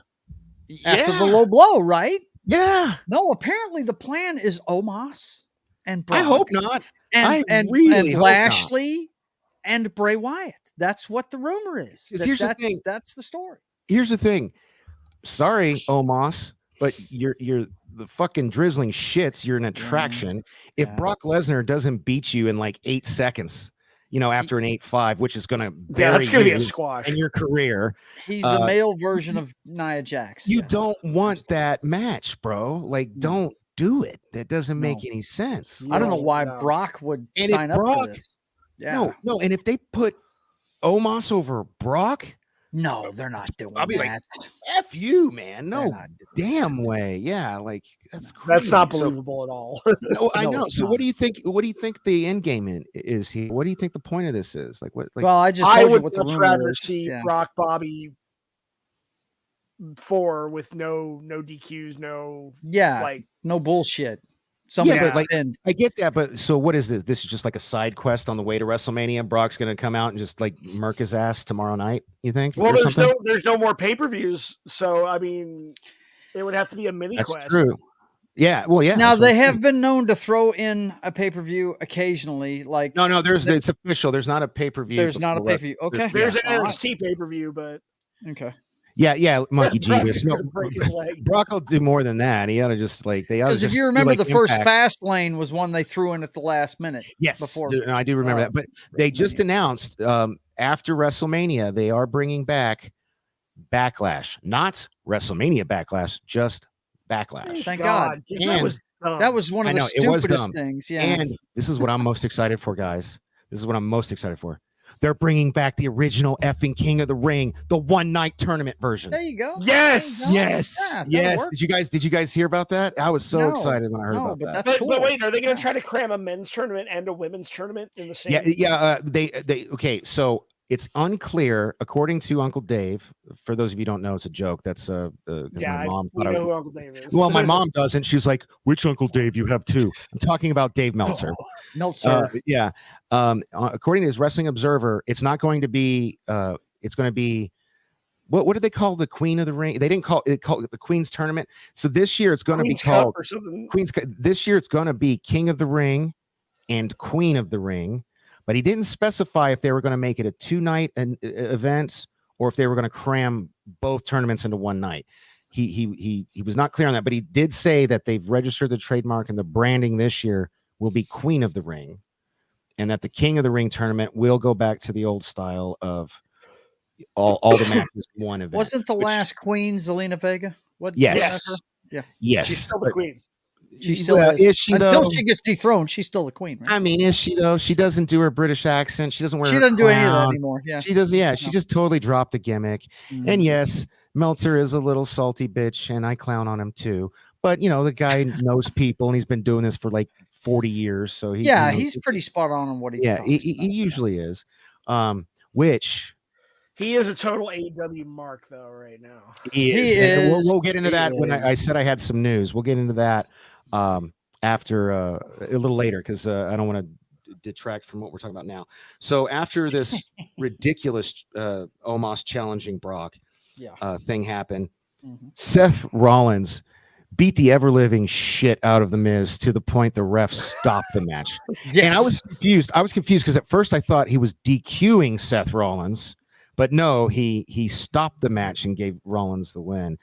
after the low blow, right? Yeah. No, apparently the plan is Omos and Brock. I hope not. And I really hope not. Lashley and Bray Wyatt. That's what the rumor is. Here's the thing. That's the story. Here's the thing. Sorry, Omos, but you're the fucking drizzling shits. You're an attraction. If Brock Lesnar doesn't beat you in like 8 seconds, after an 8-5, which is gonna that's gonna be a squash in your career. He's the male version of Nia Jax. You don't want that match, bro. Like, don't do it. That doesn't make any sense. I don't know why Brock would sign up for this. Yeah. No. And if they put Omos over Brock, no, they're not doing I'll be that. like, F you, man. No damn way. Yeah, like that's crazy. That's not believable at all. No, I know. So what do you think? What do you think the end game is here? What do you think the point of this is? Like what? Like, well, I would what much rather see Brock Bobby 4 with no DQs, no bullshit. Somebody pinned. I get that, but so what is this? This is just like a side quest on the way to WrestleMania. Brock's going to come out and just like murk his ass tomorrow night. You think? Well, there's no more pay-per-views, so I mean, it would have to be a mini quest. That's true. Yeah. Well, yeah. Now they have been known to throw in a pay-per-view occasionally. Like no, it's official. There's not a pay-per-view. There's not a pay-per-view. Okay. There's an NXT pay-per-view, but okay. Yeah, Monkey Genius. No, Brock will do more than that. He ought to just because if you remember, the first Fast Lane was one they threw in at the last minute. Yes, before I do remember that. But they just announced after WrestleMania they are bringing back Backlash, not WrestleMania Backlash, just Backlash. Thank God. That was one of the stupidest things. Yeah, and this is what I'm most excited for, guys. This is what I'm most excited for. They're bringing back the original effing King of the Ring, the one-night tournament version. There you go. Yes. Yeah, yes. Did you guys hear about that? I was so excited when I heard about that. That's cool. But wait, are they going to try to cram a men's tournament and a women's tournament in the same? Yeah. They okay. So it's unclear, according to Uncle Dave. For those of you who don't know, it's a joke. That's my mom. We know who Uncle Dave is. Well, my mom doesn't. She's like, which Uncle Dave? You have two. I'm talking about Dave Meltzer. Meltzer. Yeah. According to his Wrestling Observer, it's not going to be. It's going to be. What did they call the Queen of the Ring? They didn't call it the Queen's Tournament. So this year it's going to be called Queen's. This year it's going to be King of the Ring and Queen of the Ring. But he didn't specify if they were going to make it a 2-night event or if they were going to cram both tournaments into one night. He was not clear on that, but he did say that they've registered the trademark and the branding this year will be Queen of the Ring, and that the King of the Ring tournament will go back to the old style of all the matches one event. Wasn't the last Queen Zelina Vega? Yes. Yeah. Yes. She's still the queen. She still is she until though? She gets dethroned. She's still the queen, right? I mean, is she though? She doesn't do her British accent. She doesn't wear. She doesn't do any of that anymore. Yeah, she does. Yeah, she just totally dropped the gimmick. And yes, Meltzer is a little salty bitch, and I clown on him too. But the guy knows people, and he's been doing this for like 40 years. So he's pretty spot on what he. Yeah, he usually is. Which. He is a total AEW mark, though, right now. He is. We'll get into that when I said I had some news. We'll get into that after a little later because I don't want to detract from what we're talking about now. So after this ridiculous Omos challenging Brock thing happened, Seth Rollins beat the ever-living shit out of The Miz to the point the refs stopped the match. Yes. And I was confused because at first I thought he was DQing Seth Rollins. But no, he stopped the match and gave Rollins the win.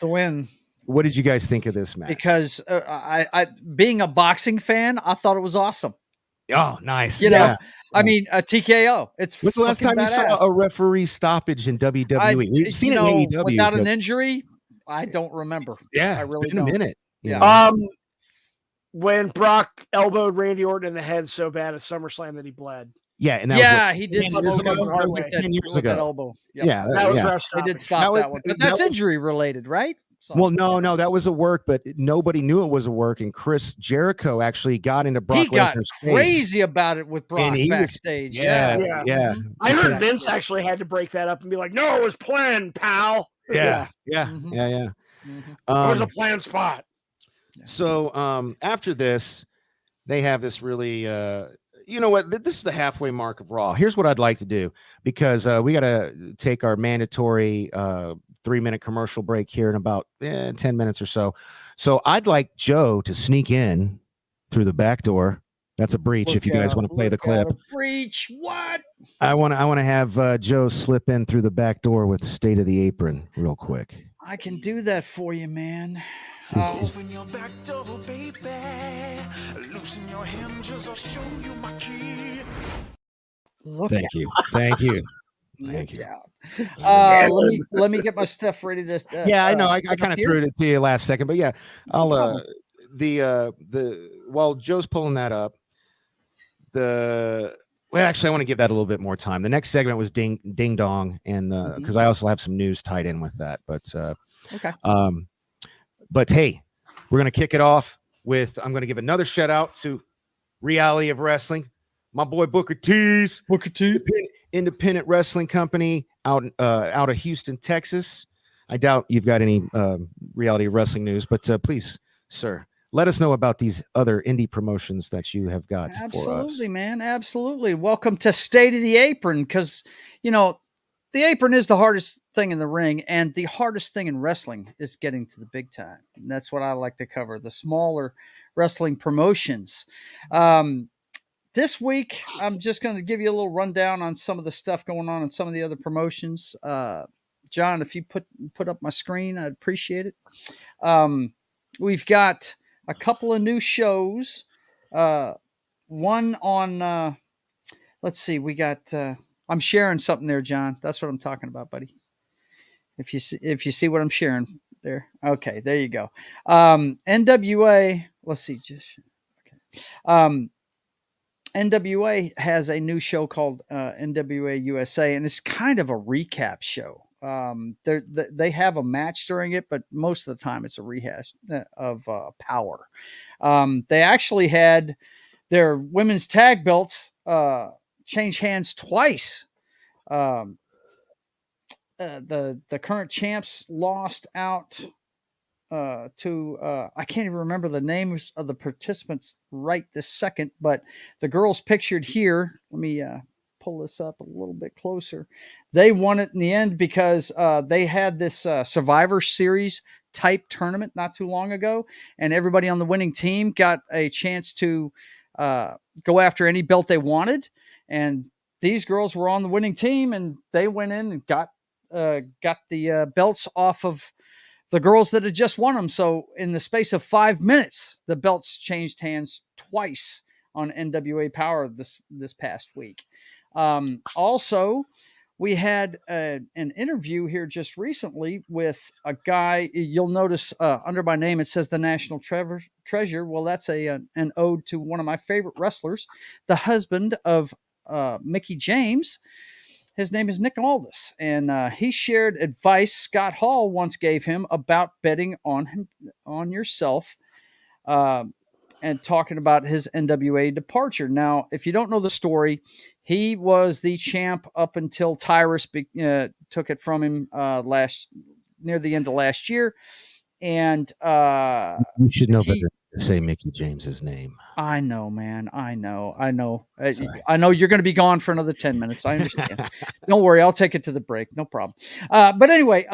What did you guys think of this match? Because I being a boxing fan, I thought it was awesome. Oh, nice. You yeah. know, I mean, a TKO. It's When's the last time you saw a referee stoppage in WWE? We've seen it in AEW. Without an injury, I don't remember. Yeah, I really it's been don't. a minute. Yeah. When Brock elbowed Randy Orton in the head so bad at SummerSlam that he bled. Yeah, and that was he did 10 years smoke him ago? hard That was with like that, 10 years with ago. that elbow. Yep. Yeah, That was yeah. rough They did stoppage. stop that one, but that's was injury related, right? So, well, no, that was a work, but nobody knew it was a work. And Chris Jericho actually got into Brock Lesnar's face. Crazy about it with Brock And he was- backstage. yeah. Mhm. I heard Because- Vince actually had to break that up and be like, "No, it was planned, pal. Yeah. Mhm. Yeah. Mhm. It was a planned spot." So after this, they have this really you know what? This is the halfway mark of Raw. Here's what I'd like to do, because we got to take our mandatory 3-minute commercial break here in about 10 minutes or so. So I'd like Joe to sneak in through the back door. That's a breach. If you guys want to play the clip, Breach. What? I want to have Joe slip in through the back door with State of the Apron real quick. I can do that for you, man. Open your back door, baby. Loosen your hinges, I'll show you my key. Thank you. Look out. Let me get my stuff ready to. Yeah, I know. I kind of threw it to you last second, but yeah, I'll while Joe's pulling that up, actually, I want to give that a little bit more time. The next segment was Ding Dong, and because I also have some news tied in with that, but okay. But hey, we're gonna kick it off with, I'm gonna give another shout out to Reality of Wrestling, my boy Booker T's. Independent wrestling company out of Houston, Texas. I doubt you've got any Reality of Wrestling news, but please, sir, let us know about these other indie promotions that you have got for us. Absolutely, man. Absolutely. Welcome to State of the Apron, because, the apron is the hardest thing in the ring, and the hardest thing in wrestling is getting to the big time. And that's what I like to cover, the smaller wrestling promotions. This week, I'm just going to give you a little rundown on some of the stuff going on in some of the other promotions. John, if you put up my screen, I'd appreciate it. We've got a couple of new shows. One on, let's see, we got, I'm sharing something there, John. That's what I'm talking about, buddy. If you see what I'm sharing there. Okay, there you go. NWA, let's see. NWA has a new show called NWA USA, and it's kind of a recap show. They have a match during it, but most of the time it's a rehash of Power. They actually had their women's tag belts change hands twice. The current champs lost out to I can't even remember the names of the participants right this second, but the girls pictured here, let me pull this up a little bit closer. They won it in the end because they had this Survivor Series type tournament not too long ago, and everybody on the winning team got a chance to go after any belt they wanted, and these girls were on the winning team, and they went in and got the belts off of the girls that had just won them. So in the space of 5 minutes, the belts changed hands twice on NWA Power this past week. Also, we had an interview here just recently with a guy. You'll notice under my name, it says the National Treasure. Well, that's an ode to one of my favorite wrestlers, the husband of Mickey James. His name is Nick Aldis, and he shared advice Scott Hall once gave him about betting on yourself, and talking about his NWA departure. Now, if you don't know the story, he was the champ up until Tyrus took it from him near the end of last year, and you should know better to say Mickey James's name. I know, man. I know. I know you're going to be gone for another 10 minutes. I understand. Don't worry. I'll take it to the break. No problem. But anyway,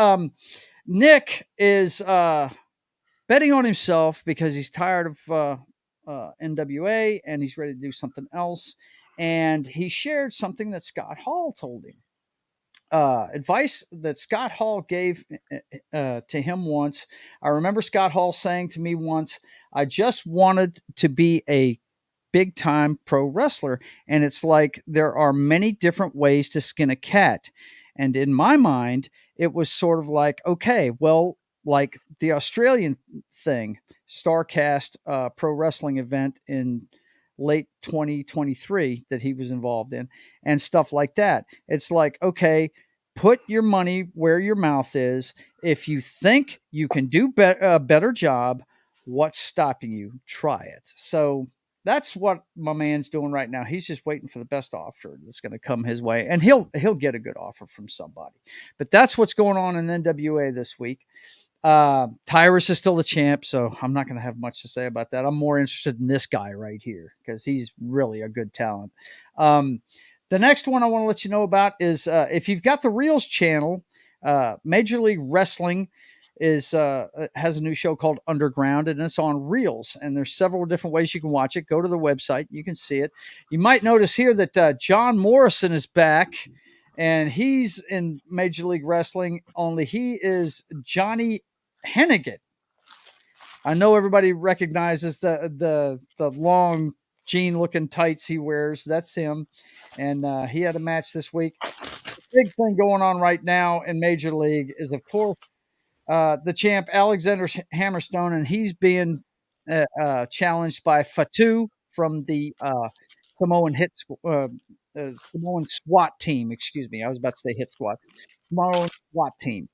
Nick is betting on himself because he's tired of NWA and he's ready to do something else. And he shared something that Scott Hall told him. Advice that Scott Hall gave to him once. I remember Scott Hall saying to me once, I just wanted to be a big time pro wrestler. And it's like there are many different ways to skin a cat. And in my mind, it was sort of like, okay, well, like the Australian thing, Starcast pro wrestling event in late 2023 that he was involved in and stuff like that. It's like, okay, put your money where your mouth is. If you think you can do a better job, what's stopping you? Try it. So that's what my man's doing right now. He's just waiting for the best offer that's going to come his way, and he'll get a good offer from somebody. But that's what's going on in NWA this week. Tyrus is still the champ, so I'm not going to have much to say about that. I'm more interested in this guy right here because he's really a good talent. The next one I want to let you know about is if you've got the Reels channel, Major League Wrestling has a new show called Underground, and it's on Reels. And there's several different ways you can watch it. Go to the website, you can see it. You might notice here that John Morrison is back. And he's in Major League Wrestling, only he is Johnny Hennigan. I know everybody recognizes the long jean-looking tights he wears. That's him. And he had a match this week. The big thing going on right now in Major League is, of course, the champ, Alexander Hammerstone, and he's being challenged by Fatu from the Samoan Samoan SWAT team. Excuse me. I was about to say hit squad. Samoan SWAT team.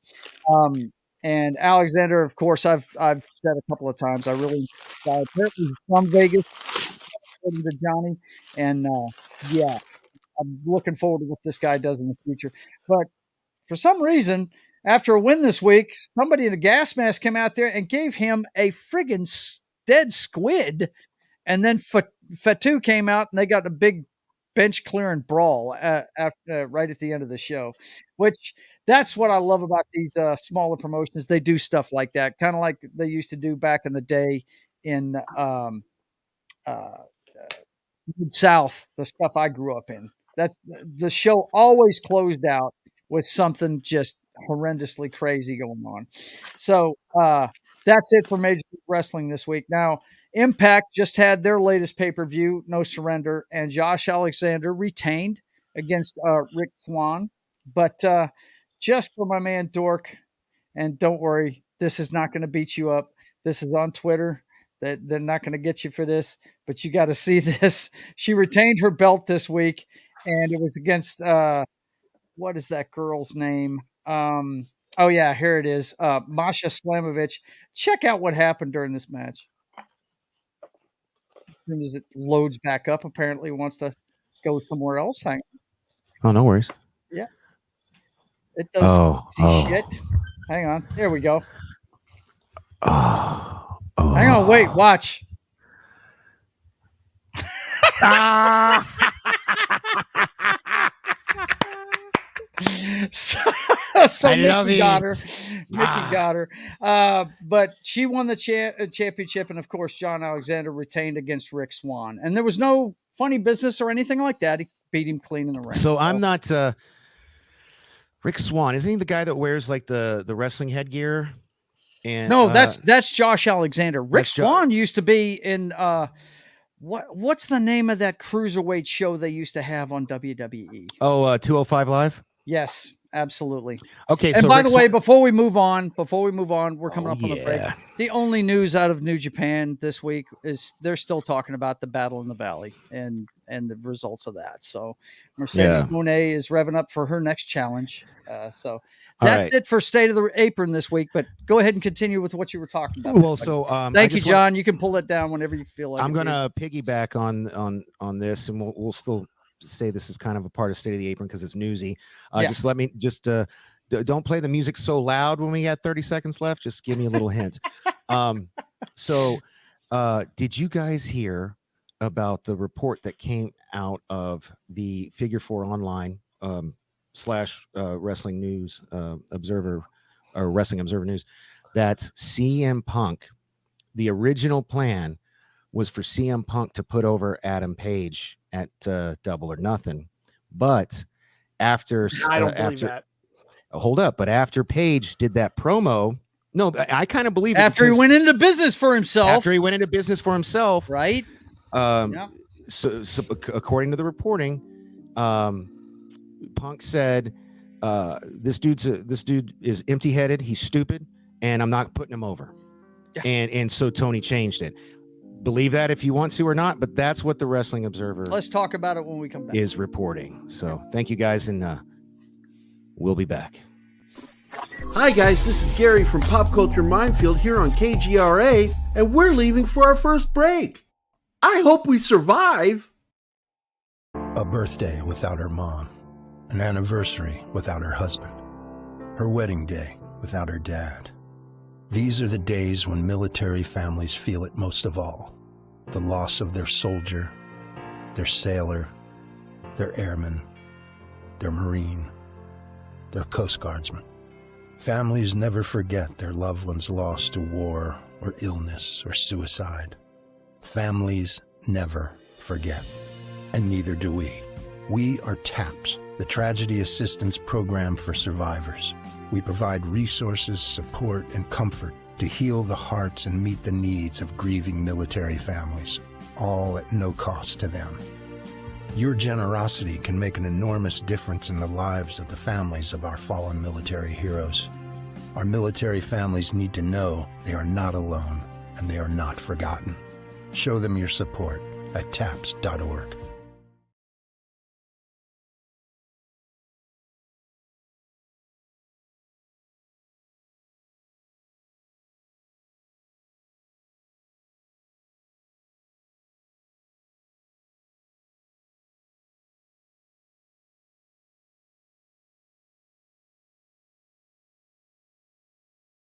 And Alexander, of course, I've said a couple of times, I really apparently he's from Vegas, according to Johnny. And yeah, I'm looking forward to what this guy does in the future. But for some reason, after a win this week, somebody in a gas mask came out there and gave him a friggin' dead squid. And then Fatu came out and they got a big bench clearing brawl right at the end of the show, which that's what I love about these smaller promotions. They do stuff like that, kind of like they used to do back in the day in South, the stuff I grew up in. That's the show always closed out with something just horrendously crazy going on. So that's it for Major League Wrestling this week. Now, Impact just had their latest pay-per-view, No Surrender, and Josh Alexander retained against Rick Swann. But just for my man Dork, and don't worry, this is not going to beat you up. This is on Twitter. They're not going to get you for this, but you got to see this. She retained her belt this week, and it was against what is that girl's name? Oh, yeah, here it is. Masha Slamovich. Check out what happened during this match. As soon as it loads back up, apparently it wants to go somewhere else. Hang on. Oh, no worries. Yeah. It does shit. Hang on. There we go. Hang on. Wait. Watch. So I love Mickey got her. it. Mickey got her. But she won the championship, and of course, John Alexander retained against Rick Swann. And there was no funny business or anything like that. He beat him clean in the ring. So I'm not Rick Swann. Isn't he the guy that wears like the wrestling headgear? And no, that's Josh Alexander. Rick Swann used to be in what's the name of that cruiserweight show they used to have on WWE? Oh, 205 Live. Yes, absolutely. Okay. And so by Rick the way, Swann... before we move on, we're coming up on the break. The only news out of New Japan this week is they're still talking about the Battle in the Valley and the results of that. So Mercedes Moné is revving up for her next challenge. So that's it for State of the Apron this week. But go ahead and continue with what you were talking about. Well, so thank you, John. You can pull it down whenever you feel like. I'm going to piggyback on this, and we'll still say this is kind of a part of State of the Apron because it's newsy. Just let me don't play the music so loud when we got 30 seconds left. Just give me a little hint. So did you guys hear about the report that came out of the Figure 4 Online / Wrestling News Observer or Wrestling Observer News that CM Punk, the original plan was for CM Punk to put over Adam Page at Double or Nothing, but after hold up, but after Page did that promo, no, I kind of believe after he went into business for himself. Right? so according to the reporting, Punk said, this dude is empty-headed, he's stupid, and I'm not putting him over. Yeah. And so Tony changed it. Believe that if you want to or not, but that's what the Wrestling Observer Let's talk about it when we come back. is reporting. So thank you guys, and we'll be back. Hi guys, this is Gary from Pop Culture Minefield here on KGRA, and we're leaving for our first break. I hope we survive. A birthday without her mom, an anniversary without her husband, her wedding day without her dad. These are the days when military families feel it most of all. The loss of their soldier, their sailor, their airman, their Marine, their Coast Guardsman. Families never forget their loved ones lost to war or illness or suicide. Families never forget, and neither do we. We are TAPS, the Tragedy Assistance Program for Survivors. We provide resources, support, and comfort to heal the hearts and meet the needs of grieving military families, all at no cost to them. Your generosity can make an enormous difference in the lives of the families of our fallen military heroes. Our military families need to know they are not alone and they are not forgotten. Show them your support at taps.org.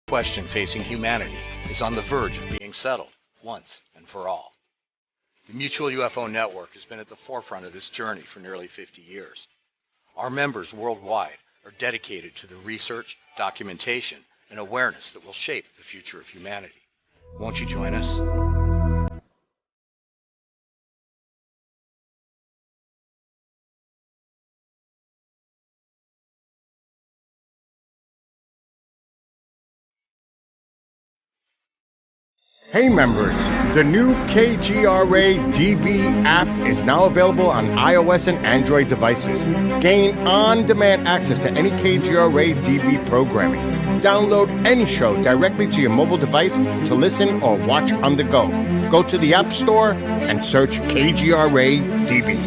Question facing humanity is on the verge of being settled once and for all. The Mutual UFO Network has been at the forefront of this journey for nearly 50 years. Our members worldwide are dedicated to the research, documentation, and awareness that will shape the future of humanity. Won't you join us? Hey members, the new KGRA DB app is now available on iOS and Android devices. Gain on-demand access to any KGRA DB programming. Download any show directly to your mobile device to listen or watch on the go. Go to the App Store and search KGRA DB.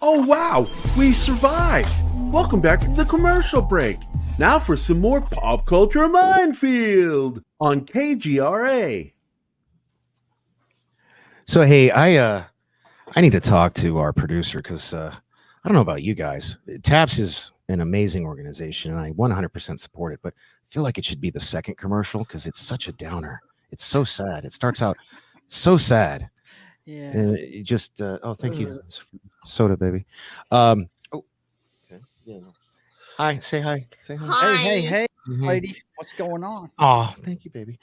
Oh wow, we survived. Welcome back from the commercial break. Now for some more Pop Culture Minefield on KGRA. So hey, I need to talk to our producer because I don't know about you guys. TAPS is an amazing organization, and I 100% support it. But I feel like it should be the second commercial because it's such a downer. It's so sad. It starts out so sad. Yeah. And it just oh, thank you, soda baby. Okay. Yeah. Hi. Say hi. Say hi. Hi. Hey, Mhm. lady. What's going on? Oh, thank you, baby.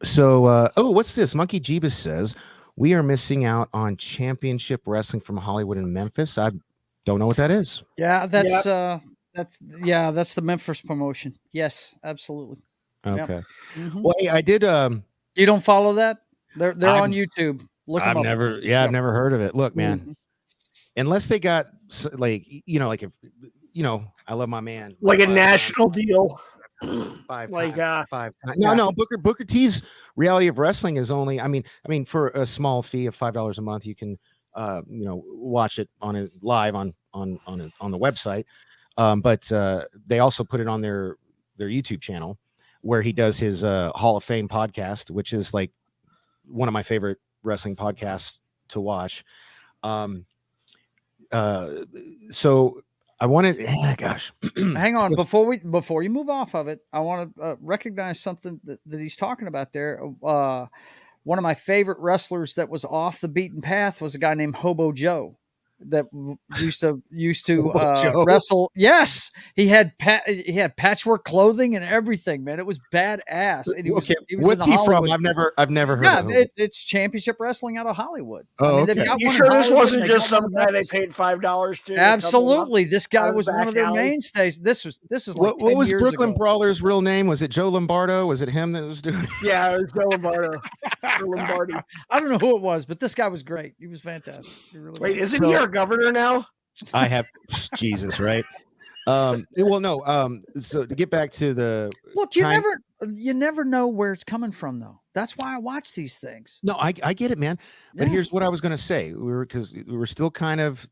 So, what's this? Monkey Jeebus says we are missing out on championship wrestling from Hollywood and Memphis. I don't know what that is. Yeah, that's the Memphis promotion. Yes, absolutely. Okay. Mhm. Well, hey, I did. You don't follow that? They're I've- on YouTube. Look them I've up. never. Yeah, Yep. I've never heard of it. Look, man. Mhm. Unless they got like like if I love my man. Like a 5 national deal. times, 5 Like, times, 5 times. yeah. No. Booker T's Reality of Wrestling is only. I mean, for a small fee of $5 a month, you can watch it on it live on the website. But they also put it on their YouTube channel where he does his Hall of Fame podcast, which is like one of my favorite wrestling podcasts to watch. So I wanted, gosh, Hang on, Yes. before you move off of it, I want to recognize something that he's talking about there. One of my favorite wrestlers that was off the beaten path was a guy named Hobo Joe. that used to Joe? wrestle. Yes, he had patchwork clothing and everything, man. It was badass. And he was what's in he Hollywood. from? I've never heard of him. It's championship wrestling out of Hollywood. Oh, they've okay. got You one in sure this Hollywood, wasn't they just got one some in guy they Memphis. paid $5 to? Absolutely, this guy out of was the one of back their alley? mainstays. This was like What 10 was years Brooklyn ago. Brawler's real name? Was it Joe Lombardo? Was it him that was doing it? Yeah, it was Joe Lombardo. Lombardi. I don't know who it was, but this guy was great. He was fantastic. He really Wait, was. isn't he our governor now? I have Jesus, right? Well, no. So to get back to the Look, you never know where it's coming from, though. That's why I watch these things. No, I get it, man. But Yeah. here's what I was gonna say. Because we were still kind of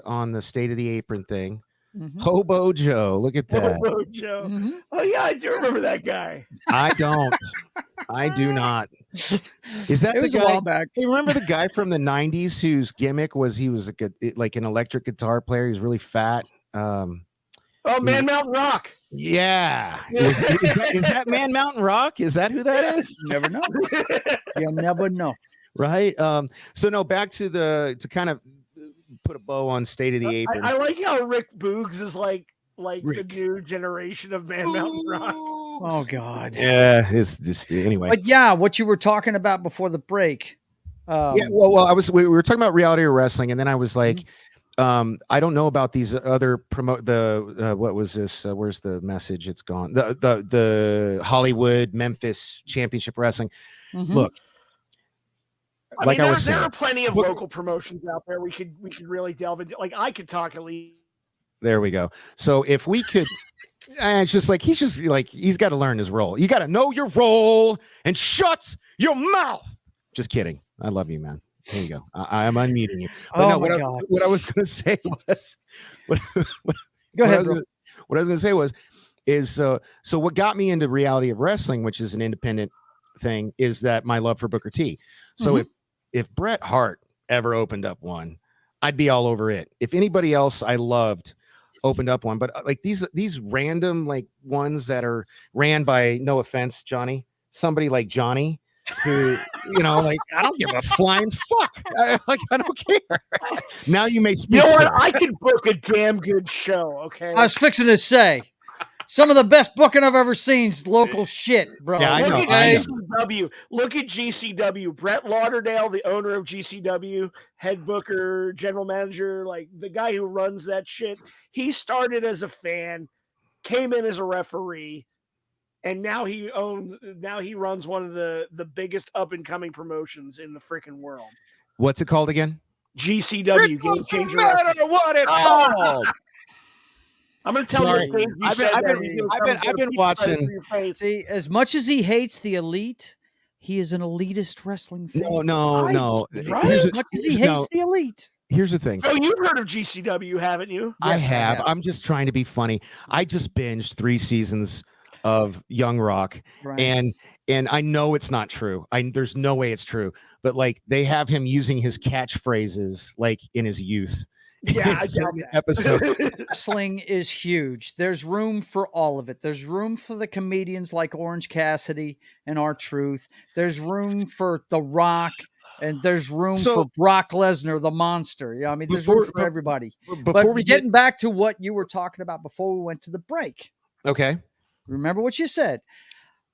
on the State of the Apron thing. Mhm. Hobo Joe, look at that. Hobo Joe. Mhm. Oh yeah, I do remember that guy. I don't. I do not. Is that It the was a guy? while back. Hey, remember the guy from the '90s whose gimmick was he was like an electric guitar player? He was really fat. Oh, Man Mountain Rock. Yeah. Is that Man Mountain Rock? Is that who that is? You never know. You never know. Right. So no, back to kind of put a bow on State of the Apron. I like how Rick Boogs is like Rick. the new generation of Man Mountain Rock. Oh God. Yeah, it's just anyway. But yeah, what you were talking about before the break. Yeah, well, we were talking about reality or wrestling, and then I was like, I don't know about these other what was this? Where's the message? It's gone. The Hollywood Memphis Championship Wrestling. Mhm. Look, I like mean, I was there saying, are plenty of local promotions out there we could really delve into. Like I could talk at least. there we go. So if we could, it's just like he's got to learn his role. You got to know your role and shut your mouth. Just kidding. I love you, man. There you go. I am unmuting you. But no, what I was going to say was, Go ahead, bro. What I was going to say is so what got me into reality of wrestling, which is an independent thing, is that my love for Booker T. So if Bret Hart ever opened up one, I'd be all over it. If anybody else I loved opened up one, but like these random like ones that are ran by, no offense, Johnny, somebody like Johnny, who like I don't give a flying fuck. I don't care. Now you may speak. You know what? sir. I could book a damn good show. Okay. I was fixing to say some of the best booking I've ever seen is local shit, bro. Yeah, I know. Look at GCW. Look at GCW. Brett Lauderdale, the owner of GCW, head booker, general manager, like the guy who runs that shit. He started as a fan, came in as a referee, and now he runs one of the biggest up and coming promotions in the freaking world. What's it called again? GCW. Game Changer. What it's called. I'm going to tell Sorry. you. I've been watching. See, as much as he hates the elite, he is an elitist wrestling fan. No. Right? As much as he hates the elite. Here's the thing. Oh, you've heard of GCW, haven't you? I Yes, I have. have. I'm just trying to be funny. I just binged 3 seasons of Young Rock, Right. and I know it's not true. There's no way it's true. But like they have him using his catchphrases like in his youth. Yeah, I doubt certain that. episodes. Wrestling is huge. There's room for all of it. There's room for the comedians like Orange Cassidy and R-Truth. There's room for The Rock, and there's room for Brock Lesnar, the monster. Yeah, I mean, there's room for everybody. But getting back to what you were talking about before we went to the break. Okay. Remember what you said.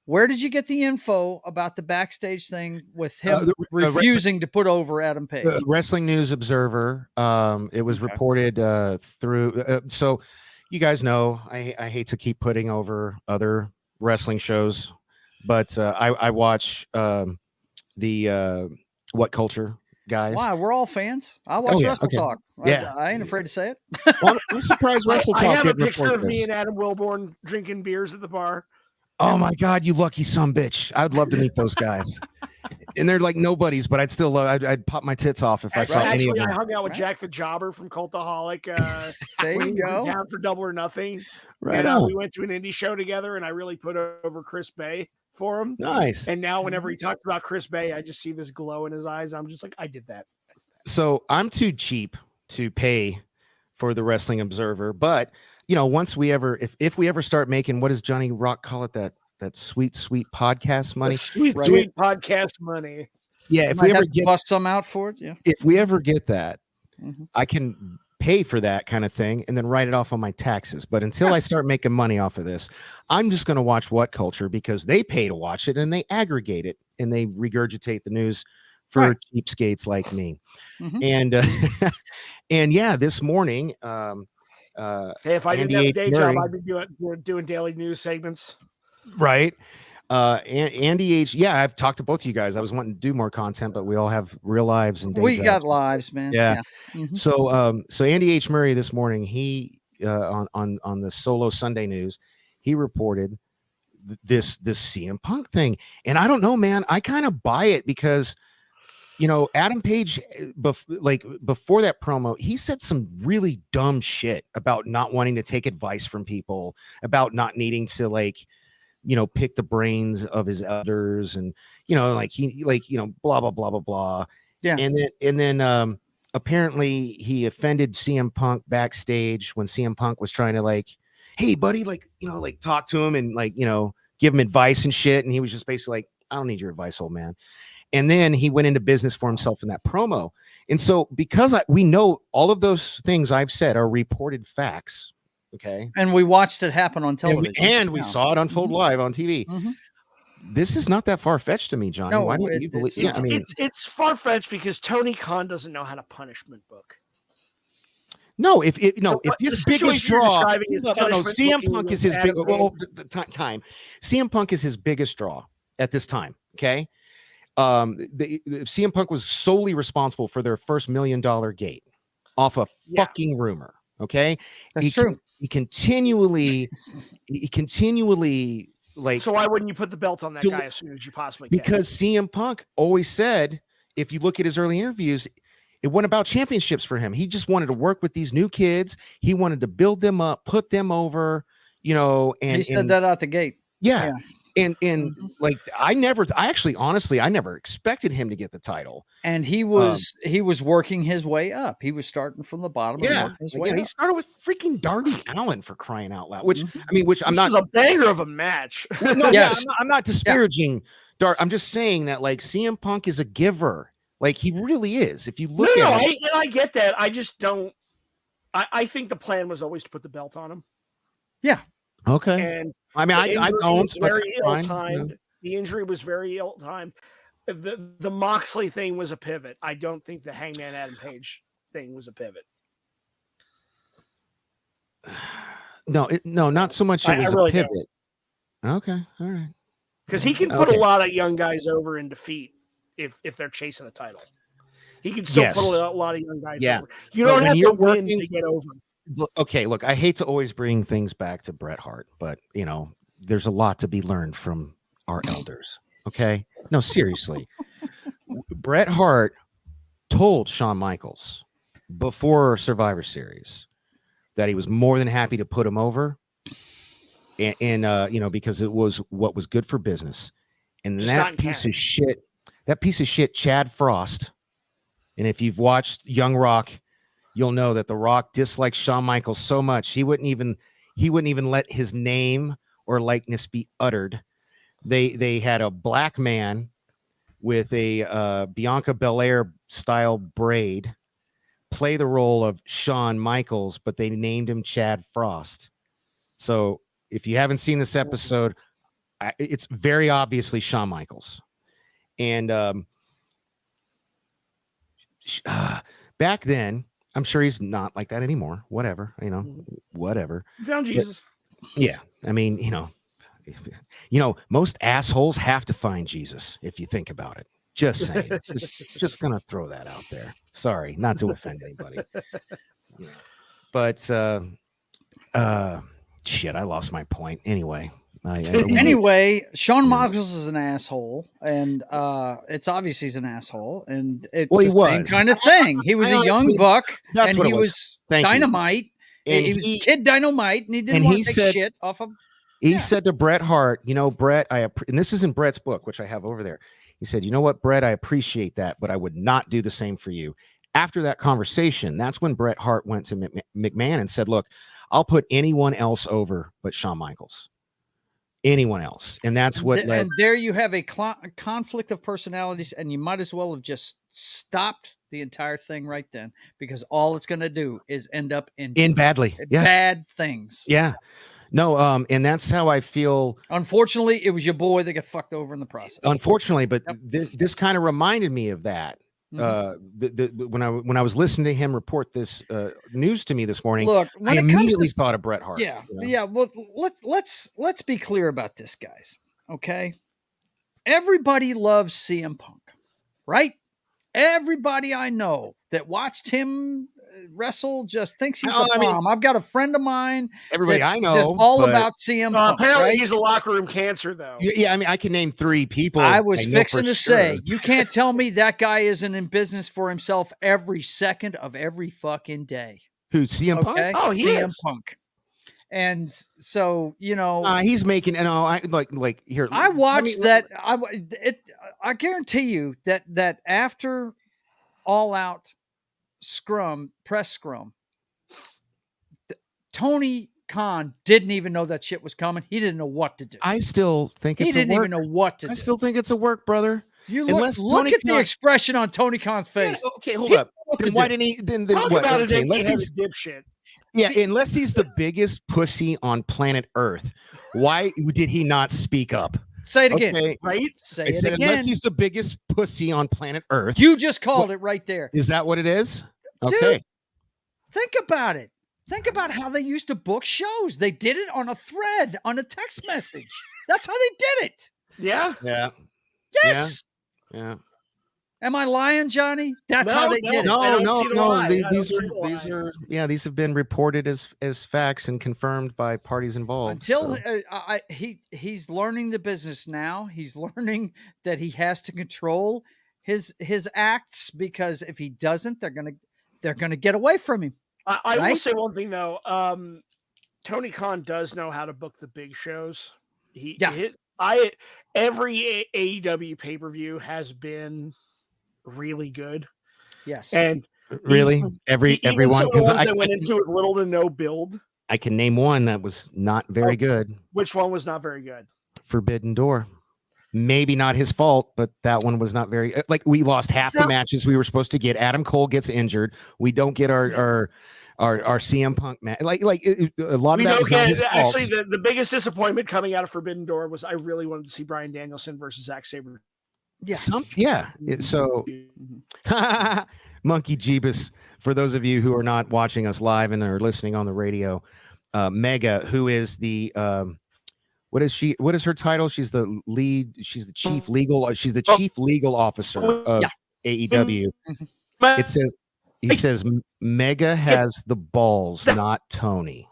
Where did you get the info about the backstage thing with him refusing to put over Adam Page? Wrestling News Observer. It was reported through. So you guys know I hate to keep putting over other wrestling shows, but I watch the What Culture guys. Why? We're all fans. I watch Wrestle Talk. Yeah. I ain't afraid to say it. Well, I'm surprised Wrestle Talk I have a didn't picture report of me this. and Adam Wilborn drinking beers at the bar. Oh my God, you lucky sumbitch. I'd love to meet those guys. And they're like nobodies, but I'd still love, I'd pop my tits off if I saw any of them. I hung out with Jack the Jobber from Cultaholic. There you go. Down for Double or Nothing. Right and, on. we went to an indie show together, and I really put over Chris Bay for him. Nice. And now whenever he talks about Chris Bay, I just see this glow in his eyes. I'm just like, I did that. So I'm too cheap to pay for the Wrestling Observer, but once we ever, if we ever start making, what does Johnny Rock call it? That sweet podcast money. Sweet podcast money. Yeah. If we ever get bust some out for it. Yeah. If we ever get that, I can pay for that kind of thing and then write it off on my taxes. But until I start making money off of this, I'm just going to watch What Culture because they pay to watch it and they aggregate it and they regurgitate the news for cheapskates like me. And and yeah, this morning, hey, if I didn't have a day job, I'd be doing daily news segments. Right. Andy H. Yeah, I've talked to both of you guys. I was wanting to do more content, but we all have real lives and we got lives, man. Yeah. So Andy H. Murray this morning, he on the Solo Sunday News, he reported this CM Punk thing, and I don't know, man. I kind of buy it because Adam Page, before that promo, he said some really dumb shit about not wanting to take advice from people, about not needing to pick the brains of his elders, and blah blah blah blah blah. Yeah. And then apparently he offended CM Punk backstage when CM Punk was trying to hey buddy, talk to him and give him advice and shit, and he was just basically like, I don't need your advice, old man. And then he went into business for himself in that promo. And so because we know all of those things I've said are reported facts. Okay. And we watched it happen on television. And we saw it unfold live on TV. This is not that far-fetched to me, Johnny. No, why don't you believe it's far-fetched because Tony Khan doesn't know how to punishment book. No, if his biggest draw, CM Punk is his big CM Punk is his biggest draw at this time. Okay. CM Punk was solely responsible for their first $1 million gate off a fucking rumor. Okay. That's true. He continually so why wouldn't you put the belt on that guy as soon as you possibly can? Because CM Punk always said, if you look at his early interviews, it wasn't about championships for him. He just wanted to work with these new kids. He wanted to build them up, put them over, and he said that out the gate. Yeah. And I never expected him to get the title. And he was working his way up. He was starting from the bottom. Yeah, and his way up. He started with freaking Darby Allin, for crying out loud. Which I'm not a banger of a match. No, yes, I'm not disparaging Dark. I'm just saying that CM Punk is a giver. He really is. If you look at it, I get that. I just don't. I think the plan was always to put the belt on him. Yeah. Okay. And I don't. Very ill-timed. The injury was very ill-timed. The Moxley thing was a pivot. I don't think the Hangman Adam Page thing was a pivot. No, not so much. It was really a pivot. Don't. Okay, all right. Because he can put a lot of young guys over in defeat if they're chasing a title. He can still put a lot of young guys over. You don't have to win to get over. Okay, look, I hate to always bring things back to Bret Hart, but there's a lot to be learned from our elders. Okay, no, seriously, Bret Hart told Shawn Michaels before Survivor Series that he was more than happy to put him over, and because it was what was good for business. And that piece of shit, Chad Frost. And if you've watched Young Rock, you'll know that The Rock dislikes Shawn Michaels so much he wouldn't even let his name or likeness be uttered. They had a black man with a Bianca Belair style braid play the role of Shawn Michaels, but they named him Chad Frost. So if you haven't seen this episode, it's very obviously Shawn Michaels. And back then, I'm sure he's not like that anymore. Whatever, whatever. Found Jesus. But, yeah, I mean, most assholes have to find Jesus if you think about it. Just saying. just gonna throw that out there. Sorry, not to offend anybody. But shit, I lost my point. Anyway. Anyway, Shawn Michaels is an asshole, and it's obvious he's an asshole, and it's the same kind of thing. He was a young buck, and he was dynamite. He was Kid Dynamite, and he didn't want to take shit off of. He said to Bret Hart, Bret, and this is in Bret's book, which I have over there. He said, you know what, Bret, I appreciate that, but I would not do the same for you. After that conversation, that's when Bret Hart went to McMahon and said, look, I'll put anyone else over but Shawn Michaels. anyone else, and that's what led. And there you have a conflict of personalities, and you might as well have just stopped the entire thing right then, because all it's going to do is end up in badly, bad things. Yeah. No, and that's how I feel. Unfortunately, it was your boy that got fucked over in the process. Unfortunately, but this kind of reminded me of that. When I was listening to him report this news to me this morning, look, when I it comes immediately to, thought of Bret Hart. Yeah, yeah. Well, let's be clear about this, guys. Okay, everybody loves CM Punk, right? Everybody I know that watched him wrestle just thinks he's the bomb. I've got a friend of mine. Everybody I know, just all about CM Punk. Apparently, right? he's a locker room cancer, though. Yeah, I mean, I can name 3 people. I was fixing to say, you can't tell me that guy isn't in business for himself every second of every fucking day. Who, CM Punk? Okay? Oh, he CM is. Punk. And so, you know, he's making, I like here. I watched that. I guarantee you that after All Out press scrum, Tony Khan didn't even know that shit was coming. He didn't know what to do. I still think he didn't even know what to do. I still think it's a work, brother. You look at the expression on Tony Khan's face. Yeah, okay, hold up. Then why didn't he? Then what? Okay, unless he's dipshit. Yeah, unless he's the biggest pussy on planet Earth, why did he not speak up? Say it again. Okay. Right? Say I it said, again. unless he's the biggest pussy on planet Earth. You just called it right there. Is that what it is? Okay. Dude, think about it. Think about how they used to book shows. They did it on a thread, on a text message. That's how they did it. Yeah. Yeah. Yes. Yeah. Am I lying, Johnny? That's how they did it. No. These have been reported as facts and confirmed by parties involved. Until he's learning the business now. He's learning that he has to control his acts, because if he doesn't, they're gonna get away from him. I will say one thing though. Tony Khan does know how to book the big shows. Every AEW pay-per-view has been really good. Yes. And really, everyone that went into with little to no build. I can name one that was not very good. Which one was not very good? Forbidden Door. Maybe not his fault, but that one was not very. Like, we lost half the matches we were supposed to get. Adam Cole gets injured. We don't get our CM Punk match. Like a lot of that was not his fault. Actually, the biggest disappointment coming out of Forbidden Door was I really wanted to see Bryan Danielson versus Zack Sabre. Yeah. So, Monkey Jeebus, for those of you who are not watching us live and are listening on the radio, Mega, who is the what is she? What is her title? She's the lead. She's the chief legal. She's the chief legal officer of AEW. He says Mega has the balls, not Tony.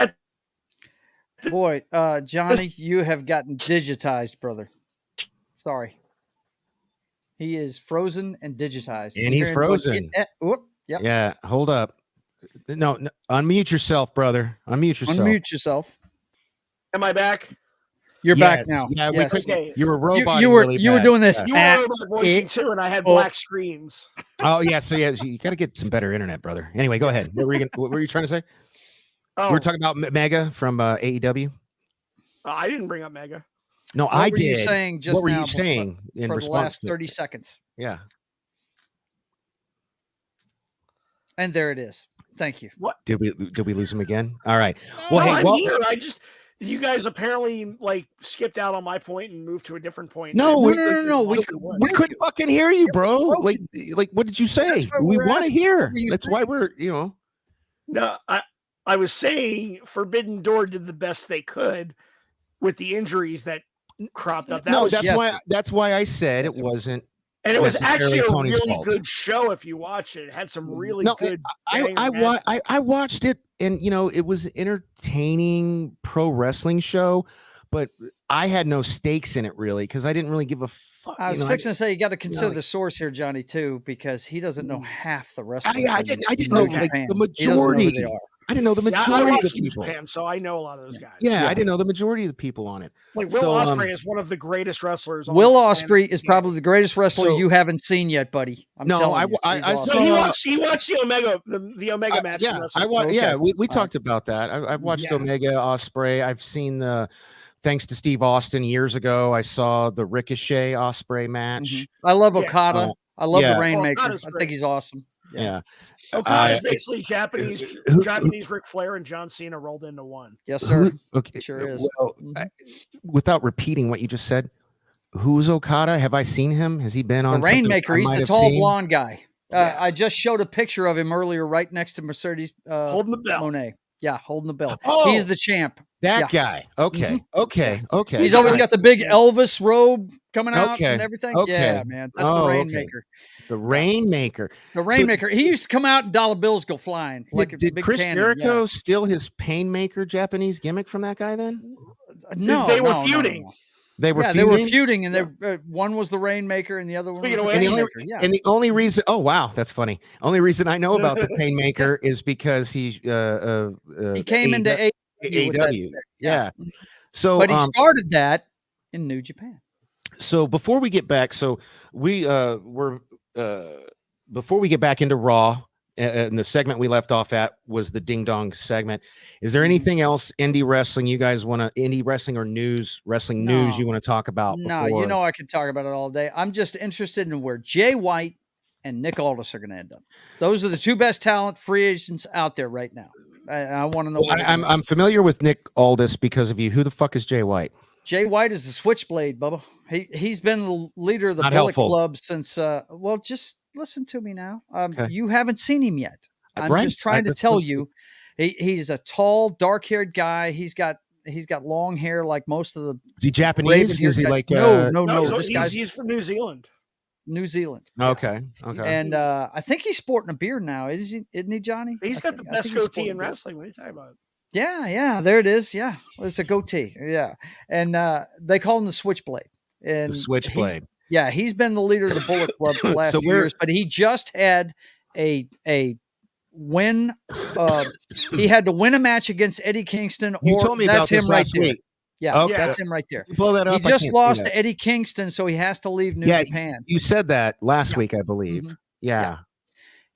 Boy, Johnny, you have gotten digitized, brother. Sorry. He is frozen and digitized. And he's frozen. Yeah, hold up. No, unmute yourself, brother. Unmute yourself. Am I back? You're back now. Yeah, yes. You were robot. You were doing this. You were robot voicing too, and I had black screens. Oh yeah, so you got to get some better internet, brother. Anyway, go ahead. What were you trying to say? We were talking about Mega from AEW. I didn't bring up Mega. No, what I were did. You saying just what were now you saying in for response the last to 30 seconds? Yeah. And there it is. Thank you. What did we lose him again? All right. Well, hey, I'm here. You guys apparently skipped out on my point and moved to a different point. No. We couldn't fucking hear you, bro. Like what did you say? We want to hear. That's why we're No, I was saying Forbidden Door did the best they could with the injuries that cropped up. That's why I said it wasn't. And it was actually a Tony's really fault. Good show if you watch it. It had some really good. I watched it, and it was entertaining pro wrestling show, but I had no stakes in it really because I didn't really give a fuck. I was fixing to say you got to consider the source here, Johnny, too, because he doesn't know half the wrestlers. I didn't know the majority. I didn't know the majority of the people. Japan, so I know a lot of those guys. Yeah, I didn't know the majority of the people on it. Like Will Ospreay is one of the greatest wrestlers. Will Ospreay is probably the greatest wrestler you haven't seen yet, buddy. I'm telling you. He watched the Omega match. Yeah, we talked about that. I've watched Omega, Ospreay. I've seen the thanks to Steve Austin years ago, I saw the Ricochet Osprey match. I love Okada. I love the yeah. Rainmaker. Okada's I great. think he's awesome. Yeah. Okada's basically Japanese Ric Flair and John Cena rolled into one. Yes, sir. Okay. Sure is. Well, without repeating what you just said, who's Okada? Have I seen him? Has he been on The Rainmaker? He's the tall blonde guy. I just showed a picture of him earlier, right next to Mercedes holding the belt. Monet. Yeah, holding the belt. Oh, he's the champ. That guy. Okay. Okay. He's always got the big Elvis robe coming out and everything. Okay. Yeah, man. That's the Rainmaker. The Rainmaker. The Rainmaker. He used to come out and dollar bills go flying. Like Did a big Chris cannon. Jericho steal his Painmaker Japanese gimmick from that guy then? No, they were feuding. No. They were they were feuding, and one was the Rainmaker, and the other one was the Painmaker. And the only reason, oh wow, that's funny. Only reason I know about the Painmaker is because he came into AEW. Yeah. So, but he started that in New Japan. So before we get back, before we get back into Raw, and the segment we left off at was the Ding Dong segment. Is there anything else indie wrestling you guys want to indie wrestling or wrestling news you want to talk about? No, you know I could talk about it all day. I'm just interested in where Jay White and Nick Aldis are going to end up. Those are the two best talent free agents out there right now. I want to know. Well, I'm familiar with Nick Aldis because of you. Who the fuck is Jay White? Jay White is the Switchblade, Bubba. He's been the leader of the Bullet Club since. Well, just listen to me now. Okay. You haven't seen him yet. I'm just trying to tell you. He's a tall, dark-haired guy. He's got long hair like most of the. Is he Japanese? Is he like no? This guy's he's from New Zealand. New Zealand. Okay. And I think he's sporting a beard now. Isn't he, Johnny? He's got the best goatee in wrestling. What are you talking about? Yeah, there it is. Yeah, it's a goatee. Yeah, and they call him the Switchblade. And the Switchblade. He's been the leader of the Bullet Club for the last few years, but he just had a win. He had to win a match against Eddie Kingston. You told me about this last week. Yeah, that's him right there. Pull that up. He just lost to Eddie Kingston, so he has to leave New Japan. You said that last week, I believe. Yeah.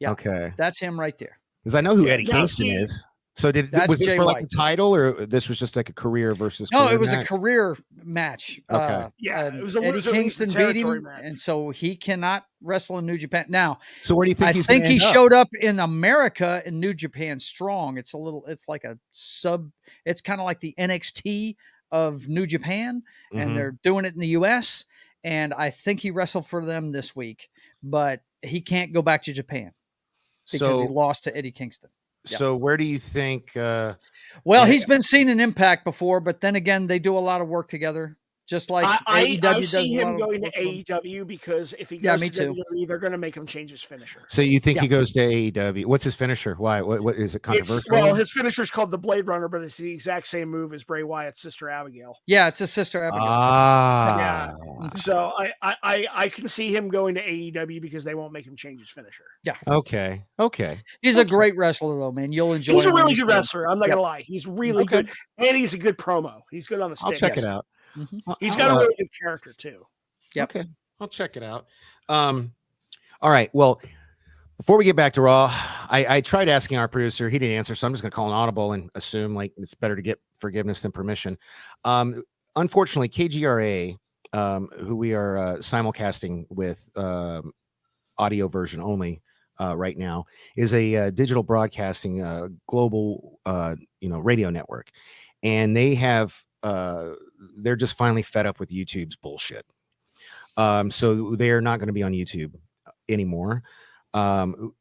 Okay. That's him right there. Because I know who Eddie Kingston is. So was this for like a title, or this was just like a career versus? No, it was a career match. Okay. It was a Eddie Kingston beat him, and so he cannot wrestle in New Japan now. So where do you think? I think he showed up in America in New Japan Strong. It's like a sub. It's kind of like the NXT of New Japan, and they're doing it in the U.S. And I think he wrestled for them this week, but he can't go back to Japan because he lost to Eddie Kingston. So where do you think? He's been seen in Impact before, but then again, they do a lot of work together. Just like AEW I does. see him going to AEW because if he goes to WWE, they're going to make him change his finisher. So you think he goes to AEW? What's his finisher? Why? What is it controversial? His finisher is called the Blade Runner, but it's the exact same move as Bray Wyatt's sister Abigail. Yeah, it's his sister Abigail. Yeah. So I can see him going to AEW because they won't make him change his finisher. Yeah. Okay. He's a great wrestler, though, man. You'll enjoy. He's a really good wrestler. I'm not gonna lie. He's really good, and he's a good promo. He's good on the stage. I'll check it out. He's got a really good character too. Yep. Okay, I'll check it out. All right. Well, before we get back to Raw, I tried asking our producer. He didn't answer, so I'm just going to call an audible and assume like it's better to get forgiveness than permission. Unfortunately, KGRA, who we are simulcasting with audio version only right now, is a digital broadcasting global radio network, and they have. They're just finally fed up with YouTube's bullshit. So they're not going to be on YouTube anymore.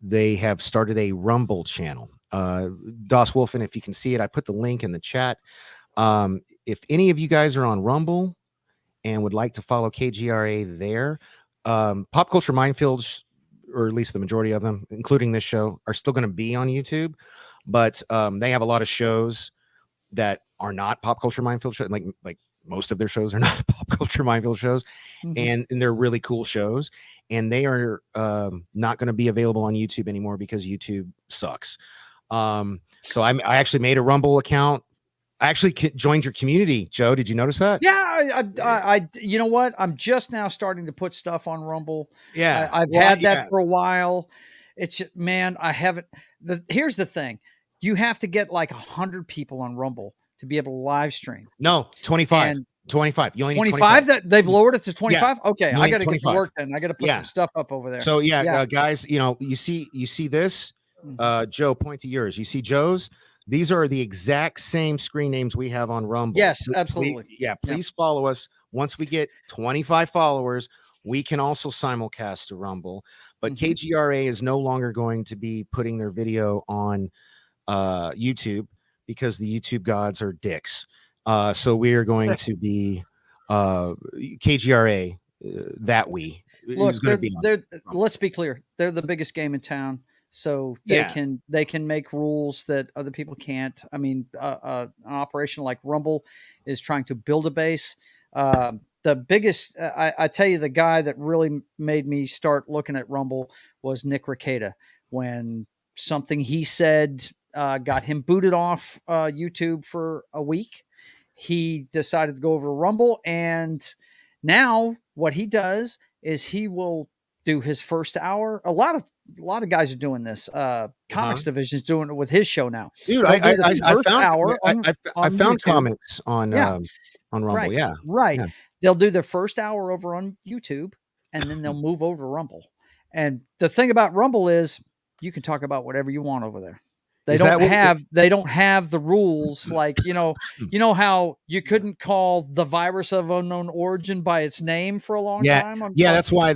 They have started a Rumble channel. Das Wolfen, if you can see it, I put the link in the chat. If any of you guys are on Rumble and would like to follow KGRA there, Pop Culture Minefields, or at least the majority of them, including this show, are still going to be on YouTube, but they have a lot of shows that are not Pop Culture Minefield shows, like most of their shows are not Pop Culture Minefield shows, and they're really cool shows, and they are not going to be available on YouTube anymore because YouTube sucks. So I actually made a Rumble account. I actually joined your community, Joe. Did you notice that? Yeah, I you know what? I'm just now starting to put stuff on Rumble. Yeah, I've had that for a while. It's man, I haven't. Here's the thing: you have to get like 100 people on Rumble to be able to live stream. No, 25. And 25. You only need 25 that they've lowered it to 25. Okay, you I only got to get to 25. work then. I got to put some stuff up over there. So guys, you see this. Joe, point to yours. You see Joe's. These are the exact same screen names we have on Rumble. Yes, absolutely. Please follow us. Once we get 25 followers, we can also simulcast to Rumble. But KGRA is no longer going to be putting their video on YouTube because the YouTube gods are dicks. So we are going to be KGRA. Look, let's be clear. They're the biggest game in town. So they can make rules that other people can't. I mean, an operation like Rumble is trying to build a base. The biggest, I tell you, the guy that really made me start looking at Rumble was Nick Rekieta. When something he said got him booted off YouTube for a week, he decided to go over to Rumble. And now what he does is he will do his first hour. A lot of guys are doing this. Comics Division is doing it with his show now. Dude, I found comments on Rumble. Right. Yeah. Right. Yeah. They'll do their first hour over on YouTube and then they'll move over to Rumble. And the thing about Rumble is you can talk about whatever you want over there. They don't have the rules like, you know how you couldn't call the virus of unknown origin by its name for a long time. That's why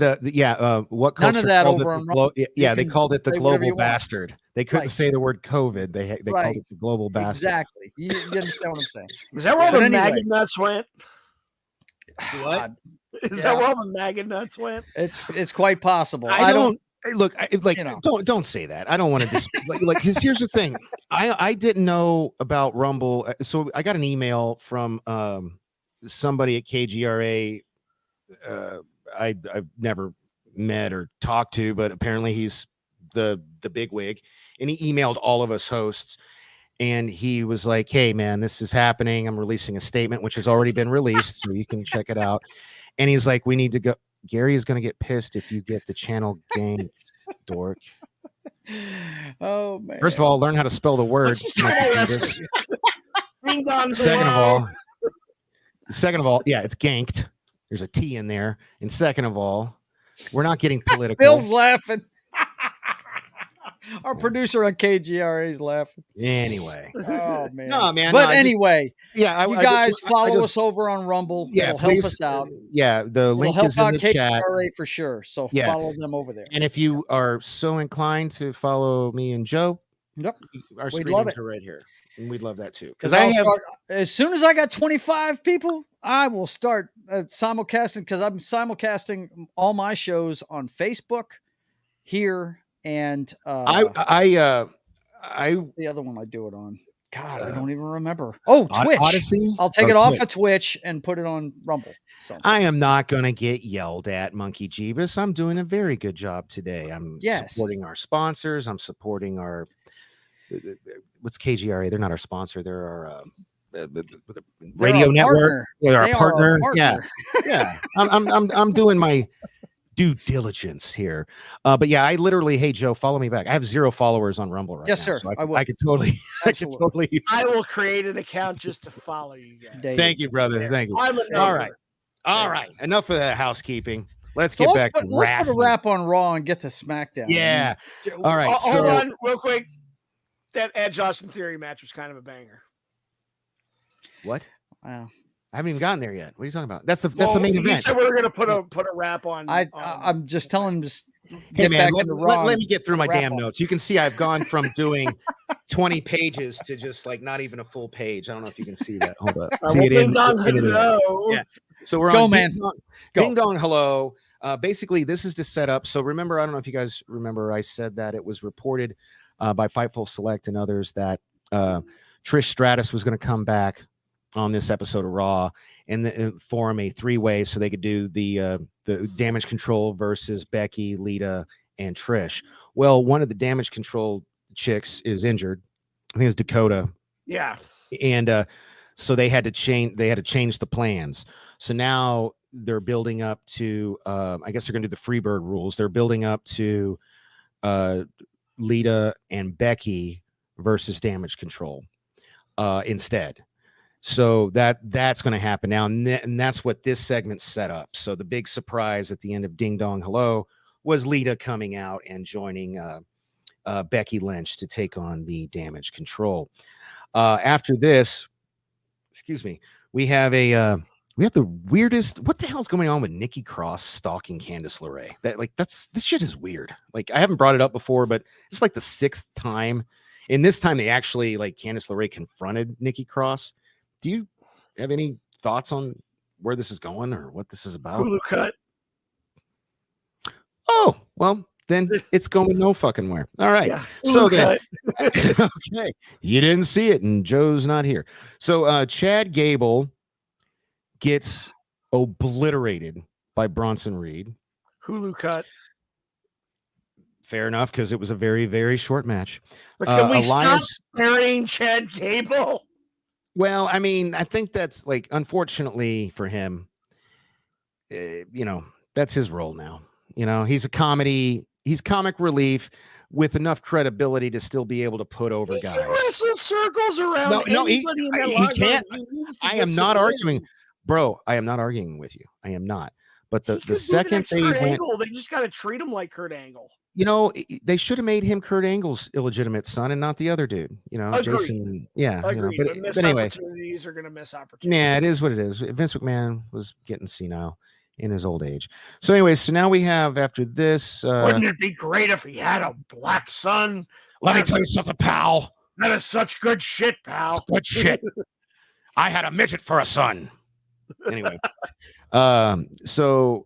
what culture none of that over on Rumble. They called it the global bastard. They couldn't say the word COVID. They called it the global bastard. Exactly. You understand what I'm saying? Is that where all the maggot nuts went? What? Is that where all the maggot nuts went? It's quite possible. I don't. Look, don't say that. I don't want to because here's the thing. I didn't know about Rumble, so I got an email from somebody at KGRA. I've never met or talked to, but apparently he's the bigwig, and he emailed all of us hosts, and he was like, "Hey, man, this is happening. I'm releasing a statement, which has already been released, so you can check it out." And he's like, "We need to go." Gary is going to get pissed if you get the channel ganked, Dork. Oh, man. First of all, learn how to spell the word. Second of all, yeah, it's ganked. There's a T in there. And second of all, we're not getting political. Bill's laughing. Our producer on KGRA is laughing. Anyway. Oh, man. No, man. But anyway, you guys follow us over on Rumble. Yeah, it'll help us out. Yeah, the link is in the chat. For sure. So follow them over there. And if you are so inclined to follow me and Joe, our screen names are right here. And we'd love that too. Because as soon as I got 25 people, I will start simulcasting, because I'm simulcasting all my shows on Facebook here. And the other one I do it on. God, I don't even remember. Oh, Twitch. Odyssey? I'll take it off of Twitch and put it on Rumble. So I am not going to get yelled at, Monkey Jeebus. I'm doing a very good job today. I'm supporting our sponsors. I'm supporting our what's KGRA? They're not our sponsor. They're our radio network. They're our partner. Yeah. I'm doing my due diligence here. But yeah, I literally, hey Joe, follow me back. I have 0 followers on Rumble right now. Yes, sir. So I could totally I will create an account just to follow you guys. Thank you, brother. Thank you. All right. Enough of that housekeeping. Let's get back to wrestling. Let's put a wrap on Raw and get to SmackDown. Yeah. All right. Hold on real quick. That Edge Austin Theory match was kind of a banger. What? Wow. I haven't even gotten there yet. What are you talking about? That's the main event. You said we were going to put a wrap on. I'm just telling him. Hey man, let me get through my damn notes. You can see I've gone from doing 20 pages to just like not even a full page. I don't know if you can see that. Hold up. See it in. Yeah. So we're on Ding Dong Hello. Basically, this is to set up. So remember, I don't know if you guys remember, I said that it was reported by Fightful Select and others that Trish Stratus was going to come back on this episode of Raw and form a 3-way so they could do the Damage Control versus Becky, Lita, and Trish. Well, one of the Damage Control chicks is injured. I think it's Dakota. Yeah. And so they had to change the plans. So now they're building up to I guess they're going to do the Freebird rules. They're building up to Lita and Becky versus Damage Control instead. So that's going to happen now, and that's what this segment set up. So the big surprise at the end of Ding Dong Hello was Lita coming out and joining Becky Lynch to take on the Damage Control. After this, excuse me, we have the weirdest. What the hell's going on with Nikki Cross stalking Candice LeRae? This shit is weird. Like, I haven't brought it up before, but it's like the 6th time. And this time they actually, like, Candice LeRae confronted Nikki Cross. Do you have any thoughts on where this is going or what this is about? Hulu cut. Oh, well, then it's going no fucking where. All right. Yeah, so then, okay, you didn't see it, and Joe's not here. So Chad Gable gets obliterated by Bronson Reed. Hulu cut. Fair enough, because it was a very, very short match. But can we stop burying Chad Gable? Well, I mean, I think that's, like, unfortunately for him, that's his role now. He's comic relief with enough credibility to still be able to put over he guys. Can wrestle circles around he can't. I am not arguing, bro. I am not arguing with you. I am not. But the second they went, they just got to treat him like Kurt Angle. They should have made him Kurt Angle's illegitimate son and not the other dude. Agreed. Jason. Yeah. Agreed. But anyway, opportunities are going to miss opportunities. Yeah, it is what it is. Vince McMahon was getting senile in his old age. So anyways, so now we have, after this, wouldn't it be great if he had a black son? Let me tell you something, pal. That is such good shit, pal. It's good shit. I had a midget for a son. Anyway, so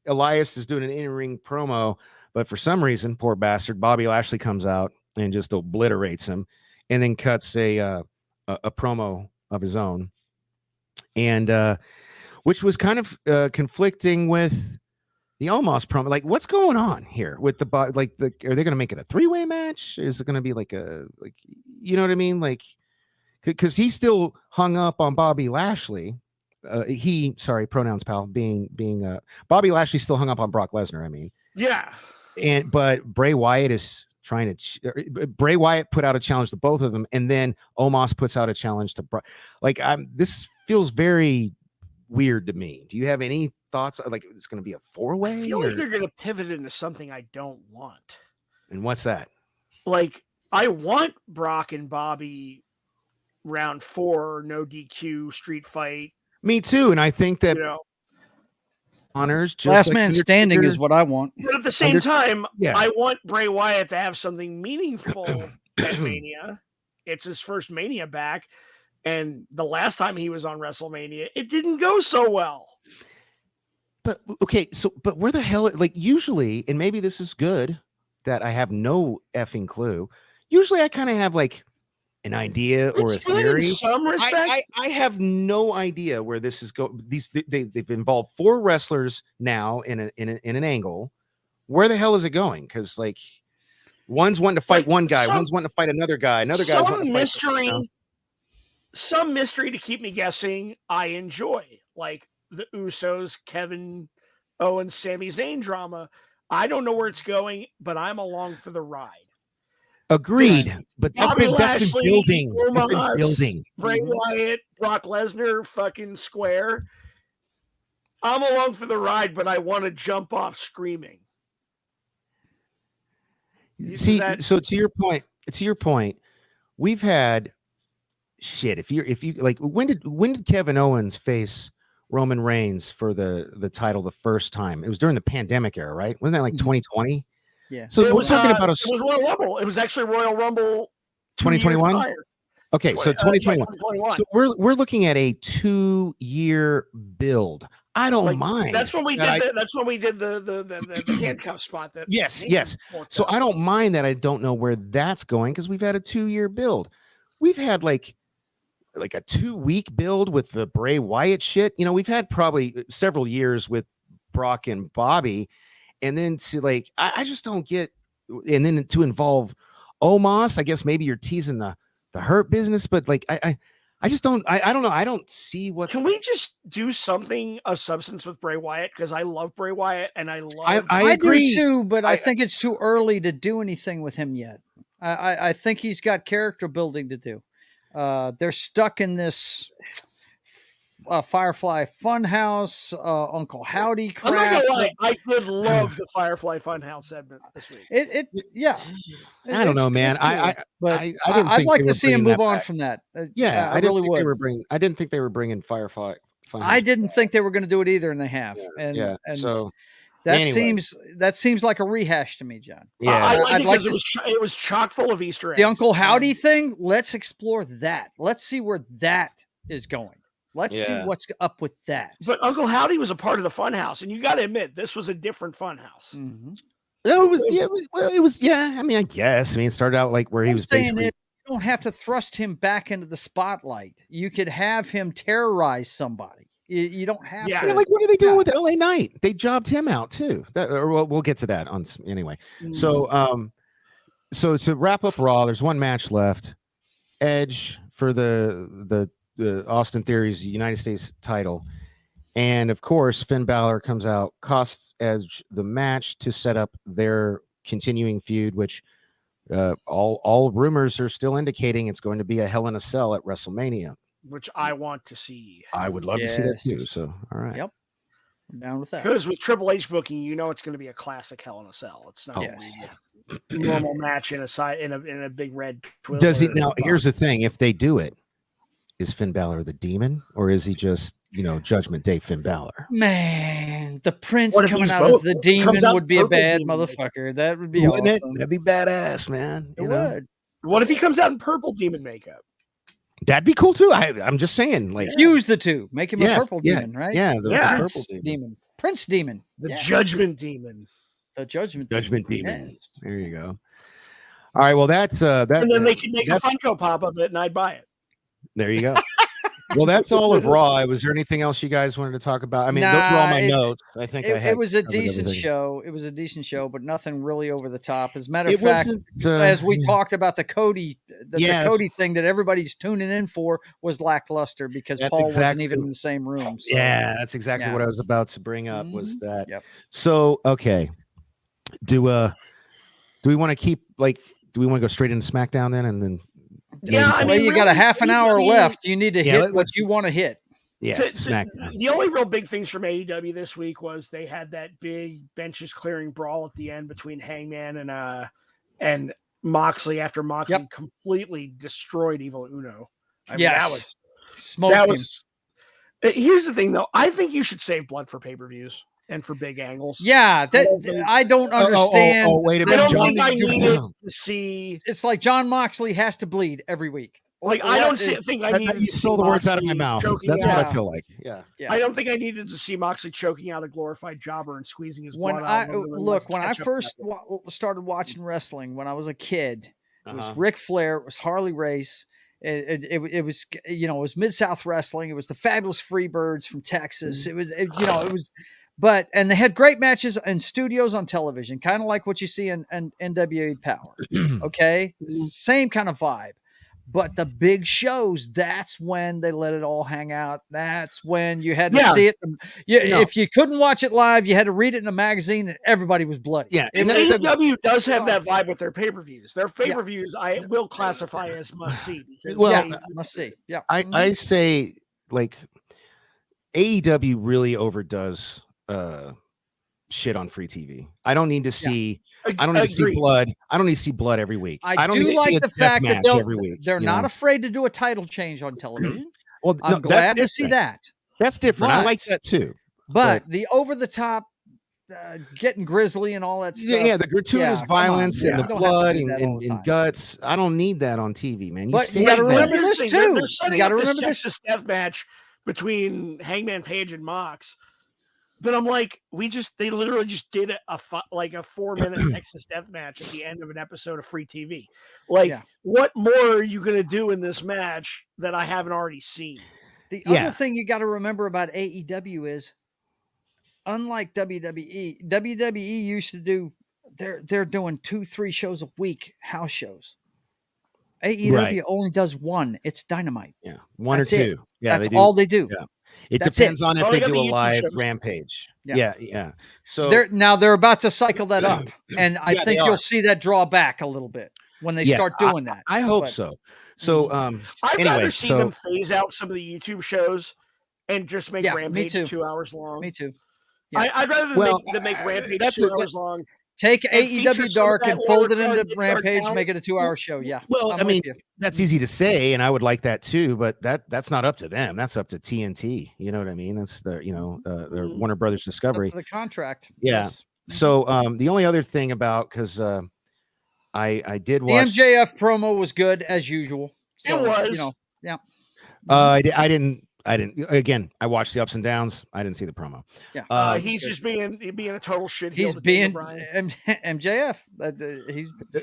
Elias is doing an in-ring promo, but for some reason, poor bastard, Bobby Lashley comes out and just obliterates him, and then cuts a promo of his own, and which was kind of conflicting with the Omos promo. Like, what's going on here with the are they going to make it a 3-way match? Is it going to be you know what I mean? Like, because he still hung up on Bobby Lashley. Pronouns, pal, being Bobby Lashley still hung up on Brock Lesnar. I mean, yeah. But Bray Wyatt is trying to. Bray Wyatt put out a challenge to both of them, and then Omos puts out a challenge to Brock. This feels very weird to me. Do you have any thoughts? Like, it's going to be a 4-way? I feel like they're going to pivot into something I don't want. And what's that? Like, I want Brock and Bobby round 4, no DQ, street fight. Me too. And I think that honors just last man standing is what I want. But at the same time, I want Bray Wyatt to have something meaningful at Mania. It's his first Mania back. And the last time he was on WrestleMania, it didn't go so well. But okay, but where the hell, like, usually, and maybe this is good that I have no effing clue. Usually I kind of have like an idea or a theory. In some respect. I have no idea where this is going. They've involved 4 wrestlers now in an angle. Where the hell is it going? Because, like, one's wanting to fight one guy, one's wanting to fight another guy, another guy's wanting to fight some mystery to keep me guessing. I enjoy, like the Usos, Kevin Owens, Sami Zayn drama. I don't know where it's going, but I'm along for the ride. Agreed, but that's been building. Bray Wyatt, Brock Lesnar, fucking square. I'm along for the ride, but I want to jump off screaming. See, so to your point, we've had shit. If you like, when did Kevin Owens face Roman Reigns for the title the first time? It was during the pandemic era, right? Wasn't that like 2020? Yeah. So we're talking about it was Royal Rumble. It was actually Royal Rumble 2021. Okay, so 2021. 2021. So we're looking at a 2-year build. I don't mind. That's when we did. That's when we did the handcuff spot. Yes. So I don't mind that. I don't know where that's going because we've had a 2-year build. We've had like a 2-week build with the Bray Wyatt shit. You know, we've had probably several years with Brock and Bobby, and then to like, I just don't get. And then to involve Omos, I guess maybe you're teasing the Hurt business, but like I just don't. I don't know. I don't see what. Can we just do something of substance with Bray Wyatt? Because I love Bray Wyatt, and I love. I agree do too, but I think it's too early to do anything with him yet. I think he's got character building to do. They're stuck in this Firefly Funhouse, Uncle Howdy crap. I'm not gonna lie, I did love the Firefly Funhouse segment this week. I don't know, man. I I'd like to see him move on from that. Yeah, I really would. I didn't think they were bringing Firefly Funhouse. I didn't think they were going to do it either, and they have. And so that seems like a rehash to me, John. Yeah, I'd like it was chock full of Easter eggs. The Uncle Howdy thing. Let's explore that. Let's see where that is going. Let's see what's up with that. But Uncle Howdy was a part of the Funhouse, and you got to admit this was a different Funhouse. Mm-hmm. No, it was. I mean, I guess. I mean, it started out like where he was basically. You don't have to thrust him back into the spotlight. You could have him terrorize somebody. You don't have to. Yeah, like what are they doing with LA Knight? They jobbed him out too. We'll get to that on anyway. So to wrap up Raw, there's one match left. Edge for the Austin Theory's United States title, and of course Finn Balor comes out, costs Edge the match to set up their continuing feud, which all rumors are still indicating it's going to be a Hell in a Cell at WrestleMania, which I want to see. I would love to see that too. So all right, yep, I'm down with that. Because with Triple H booking, it's going to be a classic Hell in a Cell. It's not going to be a normal match in a big red. Does he now? Here's the thing: if they do it, is Finn Balor the demon, or is he just Judgment Day Finn Balor? Man, the Prince coming out as the demon would be a bad motherfucker. That would be awesome. That'd be badass, man. It would. What if he comes out in purple demon makeup? That'd be cool too. I'm just saying, like, fuse the two, make him a purple demon, right? Yeah, the Prince demon, Prince demon, the Judgment demon, the Judgment demon. Yes. There you go. All right, well that and then they can make a Funko Pop of it, and I'd buy it. There you go. Well, that's all of Raw. Was there anything else you guys wanted to talk about? I mean, those were all my notes. I think it was a decent show. It was a decent show, but nothing really over the top. As a matter of fact, as we talked about the Cody, the Cody thing that everybody's tuning in for was lackluster because Paul wasn't even in the same room. So. Yeah, that's exactly what I was about to bring up. Was that? Yep. So okay, do we want to keep do we want to go straight into SmackDown then, and then? Yeah, I mean, you got a half an hour left. You need to hit what you want to hit. Yeah, the only real big things from AEW this week was they had that big benches clearing brawl at the end between Hangman and Moxley after Moxley completely destroyed Evil Uno. I mean, that was smoked him. Here's the thing, though. I think you should save blood for pay-per-views and for big angles. Yeah, I don't understand. Oh, wait a minute. I don't think I needed to see. It's like John Moxley has to bleed every week. Like I don't think I needed. You stole the words out of my mouth. That's what I feel like. Yeah. I don't think I needed to see Moxley choking out a glorified jobber and squeezing his blood out. When I first started watching wrestling when I was a kid, it was Ric Flair, it was Harley Race. It was it was Mid-South Wrestling. It was the Fabulous Freebirds from Texas. It was it was. And they had great matches in studios on television, kind of like what you see in NWA Power. Okay. Same kind of vibe. But the big shows, that's when they let it all hang out. That's when you had to see it. If you couldn't watch it live, you had to read it in a magazine and everybody was bloody. Yeah. And AEW does have that vibe with their pay-per-views. Their pay-per-views I will classify as must-see. Must-see. Yeah. I say, like, AEW really overdoes shit on free TV. I don't need to see I don't need to see blood. I don't need to see blood every week. I don't do need to like see the fact that every week, they're not afraid to do a title change on television. Well, I'm glad to see that. That's different. I like that too. But the over the top getting grisly and all that stuff. Yeah, the gratuitous violence and the blood and guts. I don't need that on TV, man. But you got to remember this too. You got to remember this death match between Hangman Page and Mox. But I'm like, they literally just did a 4-minute Texas death match at the end of an episode of free TV. What more are you going to do in this match that I haven't already seen? The other thing you got to remember about AEW is, unlike WWE used to do, they're doing 2-3 shows a week, house shows. AEW only does one. It's Dynamite. Yeah, one or two. Yeah, that's all they do. Yeah. It depends on if they do a live Rampage. Yeah. So they're about to cycle that up, and I think you'll see that draw back a little bit when they start doing that. I hope so. So I'd anyway, rather see them phase out some of the YouTube shows and just make Rampage 2 hours long. Me too. Yeah. I'd rather than make Rampage 2 hours long. Take AEW Dark and fold it into Get Rampage, make it a 2-hour show. Yeah. Well, I mean, that's easy to say, and I would like that too, but that's not up to them. That's up to TNT. You know what I mean? That's their their Warner Brothers Discovery. That's the contract. Yeah. Yes. So the only other thing about, because I did watch the MJF promo was good as usual. So, it was. Yeah. I didn't. Again, I watched the ups and downs. I didn't see the promo. Yeah. He's just being a total shit. He's being MJF.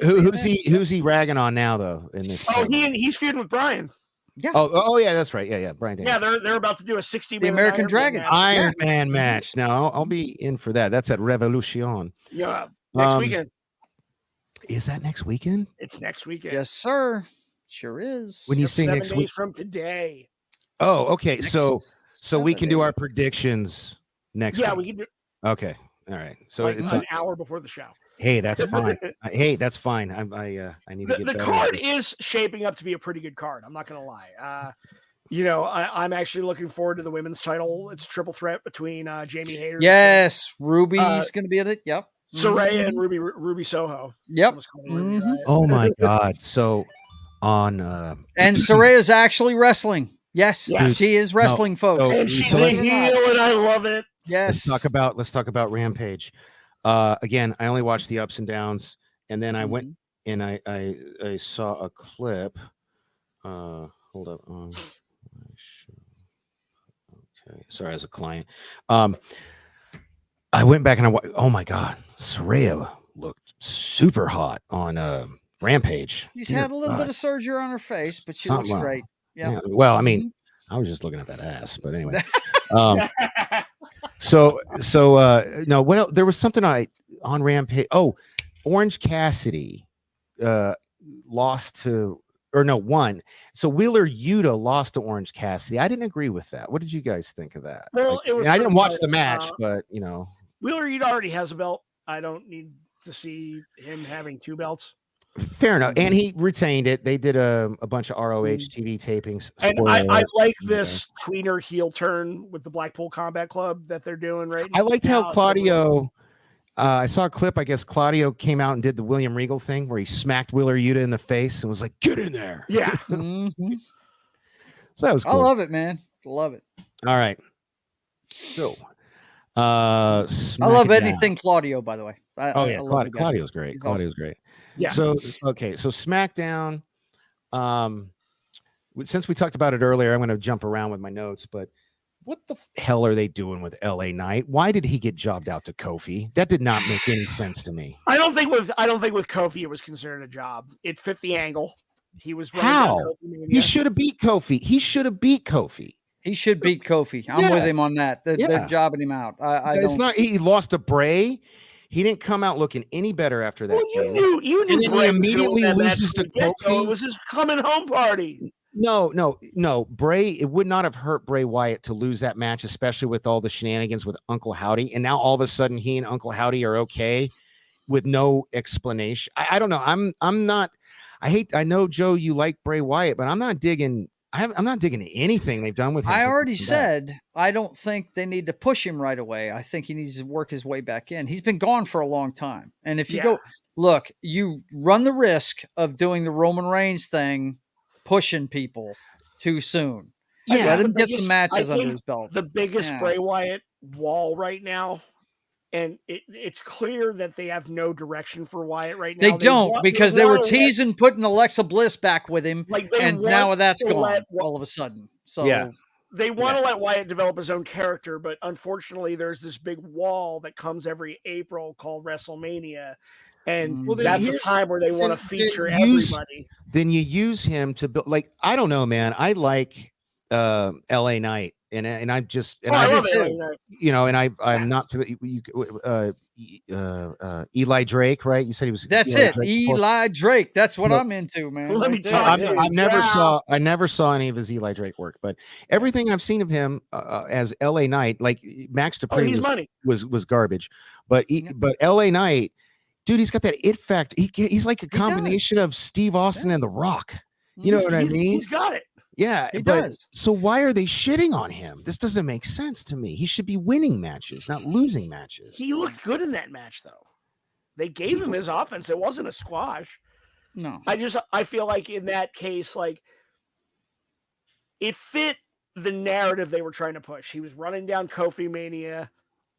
Who's he ragging on now though in this? Oh, he's feuding with Brian. Yeah. Oh yeah, that's right. Yeah, Brian Daniels. Yeah, they're about to do a 60-minute American Dragon Iron Man match. Now I'll be in for that. That's at Revolution. Yeah, next weekend. Is that next weekend? It's next weekend. Yes, sir. Sure is. When you say next week from today. Oh, okay. So we can do our predictions next week. Yeah, we can do. Okay. All right. So it's an hour before the show. Hey, that's fine. That's fine. I need to get the card is shaping up to be a pretty good card. I'm not gonna lie. I'm actually looking forward to the women's title. It's a triple threat between Jamie Hayter. Yes, Ruby's gonna be in it. Yep. Saraya and Ruby Soho. Yep. Oh my God. So on and Saraya's actually wrestling. Yes, she is wrestling, folks. And she's a heel, and I love it. Yes. Let's talk about Rampage. Again, I only watched the ups and downs, and then I went and I saw a clip. Hold up. Okay, sorry, as a client. I went back and oh my God, Saraya looked super hot on Rampage. She's had a little bit of surgery on her face, but she looks great. Yeah. Well, I mean, I was just looking at that ass, but anyway. So no, well, there was something on Rampage. Oh, Orange Cassidy won. So Wheeler Yuta lost to Orange Cassidy. I didn't agree with that. What did you guys think of that? Well, I didn't watch the match, but Wheeler Yuta already has a belt. I don't need to see him having 2 belts. Fair enough. And he retained it. They did a bunch of ROH TV tapings. And I like this tweener heel turn with the Blackpool Combat Club that they're doing right now. I liked how Claudio, I saw a clip. I guess Claudio came out and did the William Regal thing where he smacked Wheeler Yuta in the face and was like, "Get in there." Yeah. So that was cool. I love it, man. Love it. All right. So, I love anything Claudio, by the way. Claudio's great. He's Claudio's awesome. great. Yeah. So SmackDown. Since we talked about it earlier, I'm going to jump around with my notes. But what the hell are they doing with LA Knight? Why did he get jobbed out to Kofi? That did not make any sense to me. I don't think with Kofi it was considered a job. It fit the angle. He was how he should have beat Kofi. He should beat Kofi. I'm with him on that. They're jobbing him out. It's not. He lost to Bray. He didn't come out looking any better after that. Well, you knew. And then he immediately loses to Kofi. It was his coming home party. No. Bray. It would not have hurt Bray Wyatt to lose that match, especially with all the shenanigans with Uncle Howdy. And now all of a sudden, he and Uncle Howdy are okay with no explanation. I don't know. I'm not. I know, Joe, you like Bray Wyatt, but I'm not digging. I'm not digging anything they've done with him. I already said I don't think they need to push him right away. I think he needs to work his way back in. He's been gone for a long time. And if you go, look, you run the risk of doing the Roman Reigns thing, pushing people too soon. Yeah, let him get some matches under his belt. The biggest Bray Wyatt wall right now, and it's clear that they have no direction for Wyatt right now. They don't, because they were teasing putting Alexa Bliss back with him, and now that's gone all of a sudden. So they want to let Wyatt develop his own character, but unfortunately, there's this big wall that comes every April called WrestleMania, and that's a time where they want to feature everybody. Then you use him to build. Like, I don't know, man. I like LA Knight. And I just and I I'm not Eli Drake, right? You said he was. That's Eli Drake. Eli Drake. That's what I'm into, man. Let me tell you. I never saw any of his Eli Drake work, but everything I've seen of him as LA Knight, like Max Dupree, was garbage. But LA Knight, dude, he's got that it factor. He's like a combination of Steve Austin and The Rock. You know what I mean? He's got it. Yeah, He but does. so why are they shitting on him? This doesn't make sense to me. He should be winning matches, not losing matches. He looked good in that match, though. They gave him his offense. It wasn't a squash. No. I feel like in that case, like, it fit the narrative they were trying to push. He was running down Kofi Mania,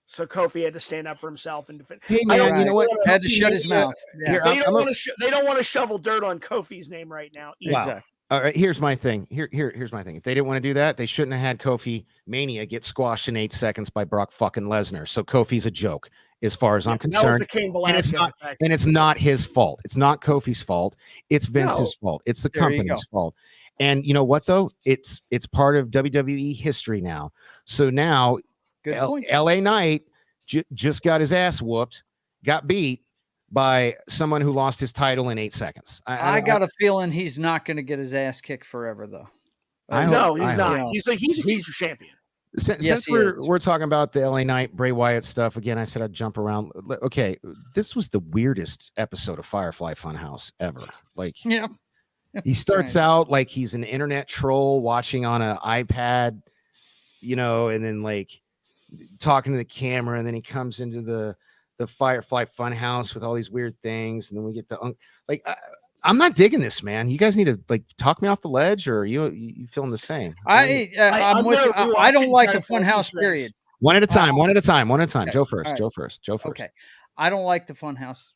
so Kofi had to stand up for himself and defend. Hey man, you know what? Had to shut his mouth. Yeah. Here, They don't want to shovel dirt on Kofi's name right now. either. Wow. Exactly. All right, here's my thing. Here's my thing. If they didn't want to do that, they shouldn't have had Kofi Mania get squashed in 8 seconds by Brock fucking Lesnar. So Kofi's a joke, as far as I'm That was concerned. the Cain And it's Velasquez not, effect. and it's not his fault. It's not Kofi's fault. It's Vince's fault. It's the There you company's fault. And you know what though? It's part of WWE history now. So now Good points. LA Knight just got his ass whooped, got beat by someone who lost his title in 8 seconds. I got a feeling he's not going to get his ass kicked forever, though. No, he's I not. hope. He's a future champion. Since he we're talking about the LA Knight, Bray Wyatt stuff again, I said I'd jump around. Okay, this was the weirdest episode of Firefly Funhouse ever. Like, Yeah. he starts out like he's an internet troll watching on an iPad, you know, and then like talking to the camera, and then he comes into the Firefly Funhouse with all these weird things, and then we get the I'm not digging this, man. You guys need to like talk me off the ledge, or you feeling the same? I'm with you. I don't like the Funhouse period. One at a time. Okay. Joe first. All right. Joe first. Okay. I don't like the Funhouse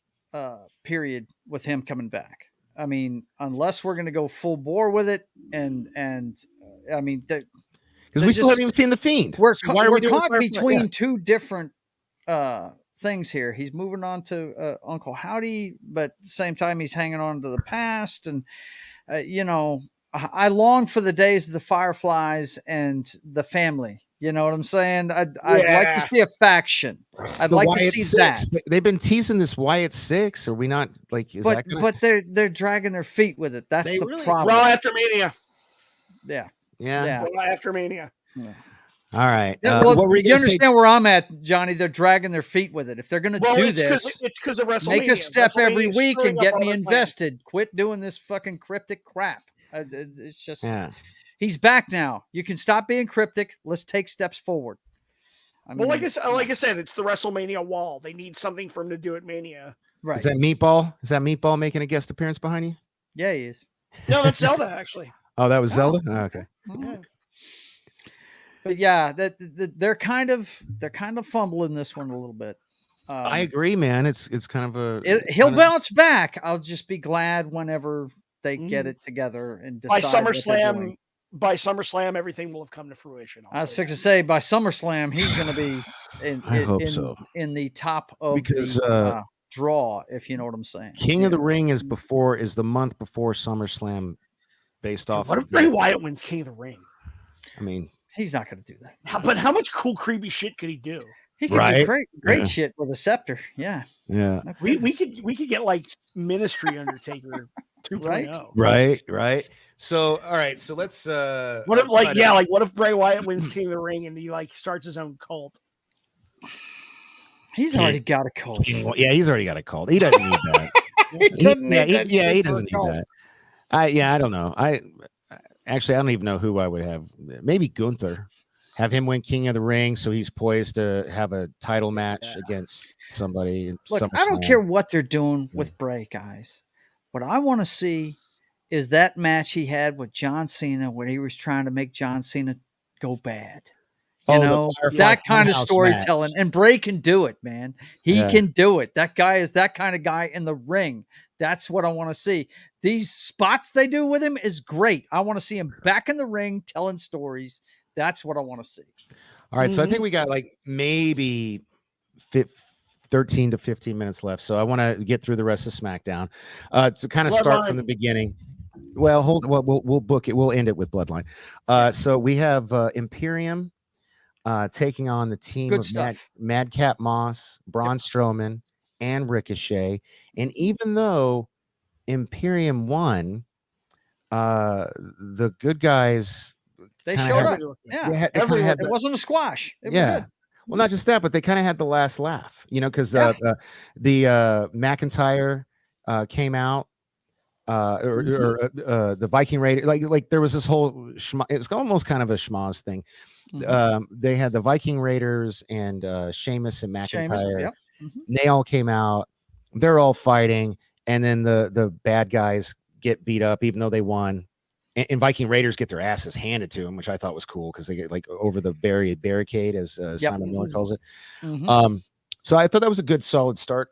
period with him coming back. I mean, unless we're going to go full bore with it, and I mean, because we still haven't even seen the Fiend. We're, So why are we're we doing caught Firefly? between Yeah. two different things here. He's moving on to Uncle Howdy, but at the same time, he's hanging on to the past. And, you know, I long for the days of the Fireflies and the family. You know what I'm saying? I'd like to see a faction. I'd The like Wyatt to see Six. that. They've been teasing this Wyatt Six. Are we not like? Is that But they're dragging their feet with it. That's the problem. Raw after Mania. Yeah. Yeah. Raw after Mania. Yeah. All right. Well, what were you gonna say? understand where I'm at, Johnny? They're dragging their feet with it. If they're going to do this, it's because of WrestleMania. make a step every WrestleMania's week screwing and up get all me their plans. invested. Quit doing this fucking cryptic crap. It's just, Yeah. he's back now. You can stop being cryptic. Let's take steps forward. I mean, Well, like I said, it's the WrestleMania wall. They need something for him to do at Mania. right? Is that Meatball? Is that Meatball making a guest appearance behind you? Yeah, he is. No, that's Zelda actually. Oh, that was Zelda. Oh, okay. Yeah. But yeah, they're kind of fumbling this one a little bit. I agree, man. It's kind of a. He'll kinda- bounce back. I'll just be glad whenever they get it together and By decide what they're doing. SummerSlam, everything will have come to fruition. I was fixing to say by SummerSlam he's going to be I hope so. in the top of Because, the draw, if you know what I'm saying. King of the Ring is the month before SummerSlam, based off. What of if Bray Wyatt wins King of the Ring? I mean, He's not going to do that. But how much cool, creepy shit could he do? He can do great Yeah. shit with a scepter. Yeah. yeah. We could get like Ministry Undertaker 2.0. Right. So, all right. So let's. What if what if Bray Wyatt wins King of the Ring and he like starts his own cult? He's already got a cult. Yeah, he's already got a cult. He doesn't need that. He doesn't need that he shit for a doesn't need cult. that. I don't know. I don't even know who I would have. Maybe Gunther. Have him win King of the Ring, so he's poised to have a title match against somebody. Look, I don't SummerSlam. care what they're doing with Bray, guys. What I want to see is that match he had with John Cena when he was trying to make John Cena go bad. You know, that kind of storytelling. And Bray can do it, man. He can do it. That guy is that kind of guy in the ring. That's what I want to see. These spots they do with him is great. I want to see him back in the ring telling stories. That's what I want to see. All right, so I think we got like maybe 13 to 15 minutes left. So I want to get through the rest of SmackDown. To kind of start from the beginning. Well, we'll book it. We'll end it with Bloodline. So we have Imperium taking on the team of Madcap Moss, Braun Strowman, and Ricochet. And even though Imperium won, the good guys. They showed up. Yeah. It wasn't a squash. Well, not just that, but they kind of had the last laugh, you know, because the McIntyre came out the Viking Raider. Like there was this whole it was almost kind of a schmoz thing. They had the Viking Raiders and Sheamus and McIntyre. Yep. They all came out. They're all fighting, and then the bad guys get beat up, even though they won. And Viking Raiders get their asses handed to them, which I thought was cool because they get like over the barricade, as Simon Miller calls it. So I thought that was a good, solid start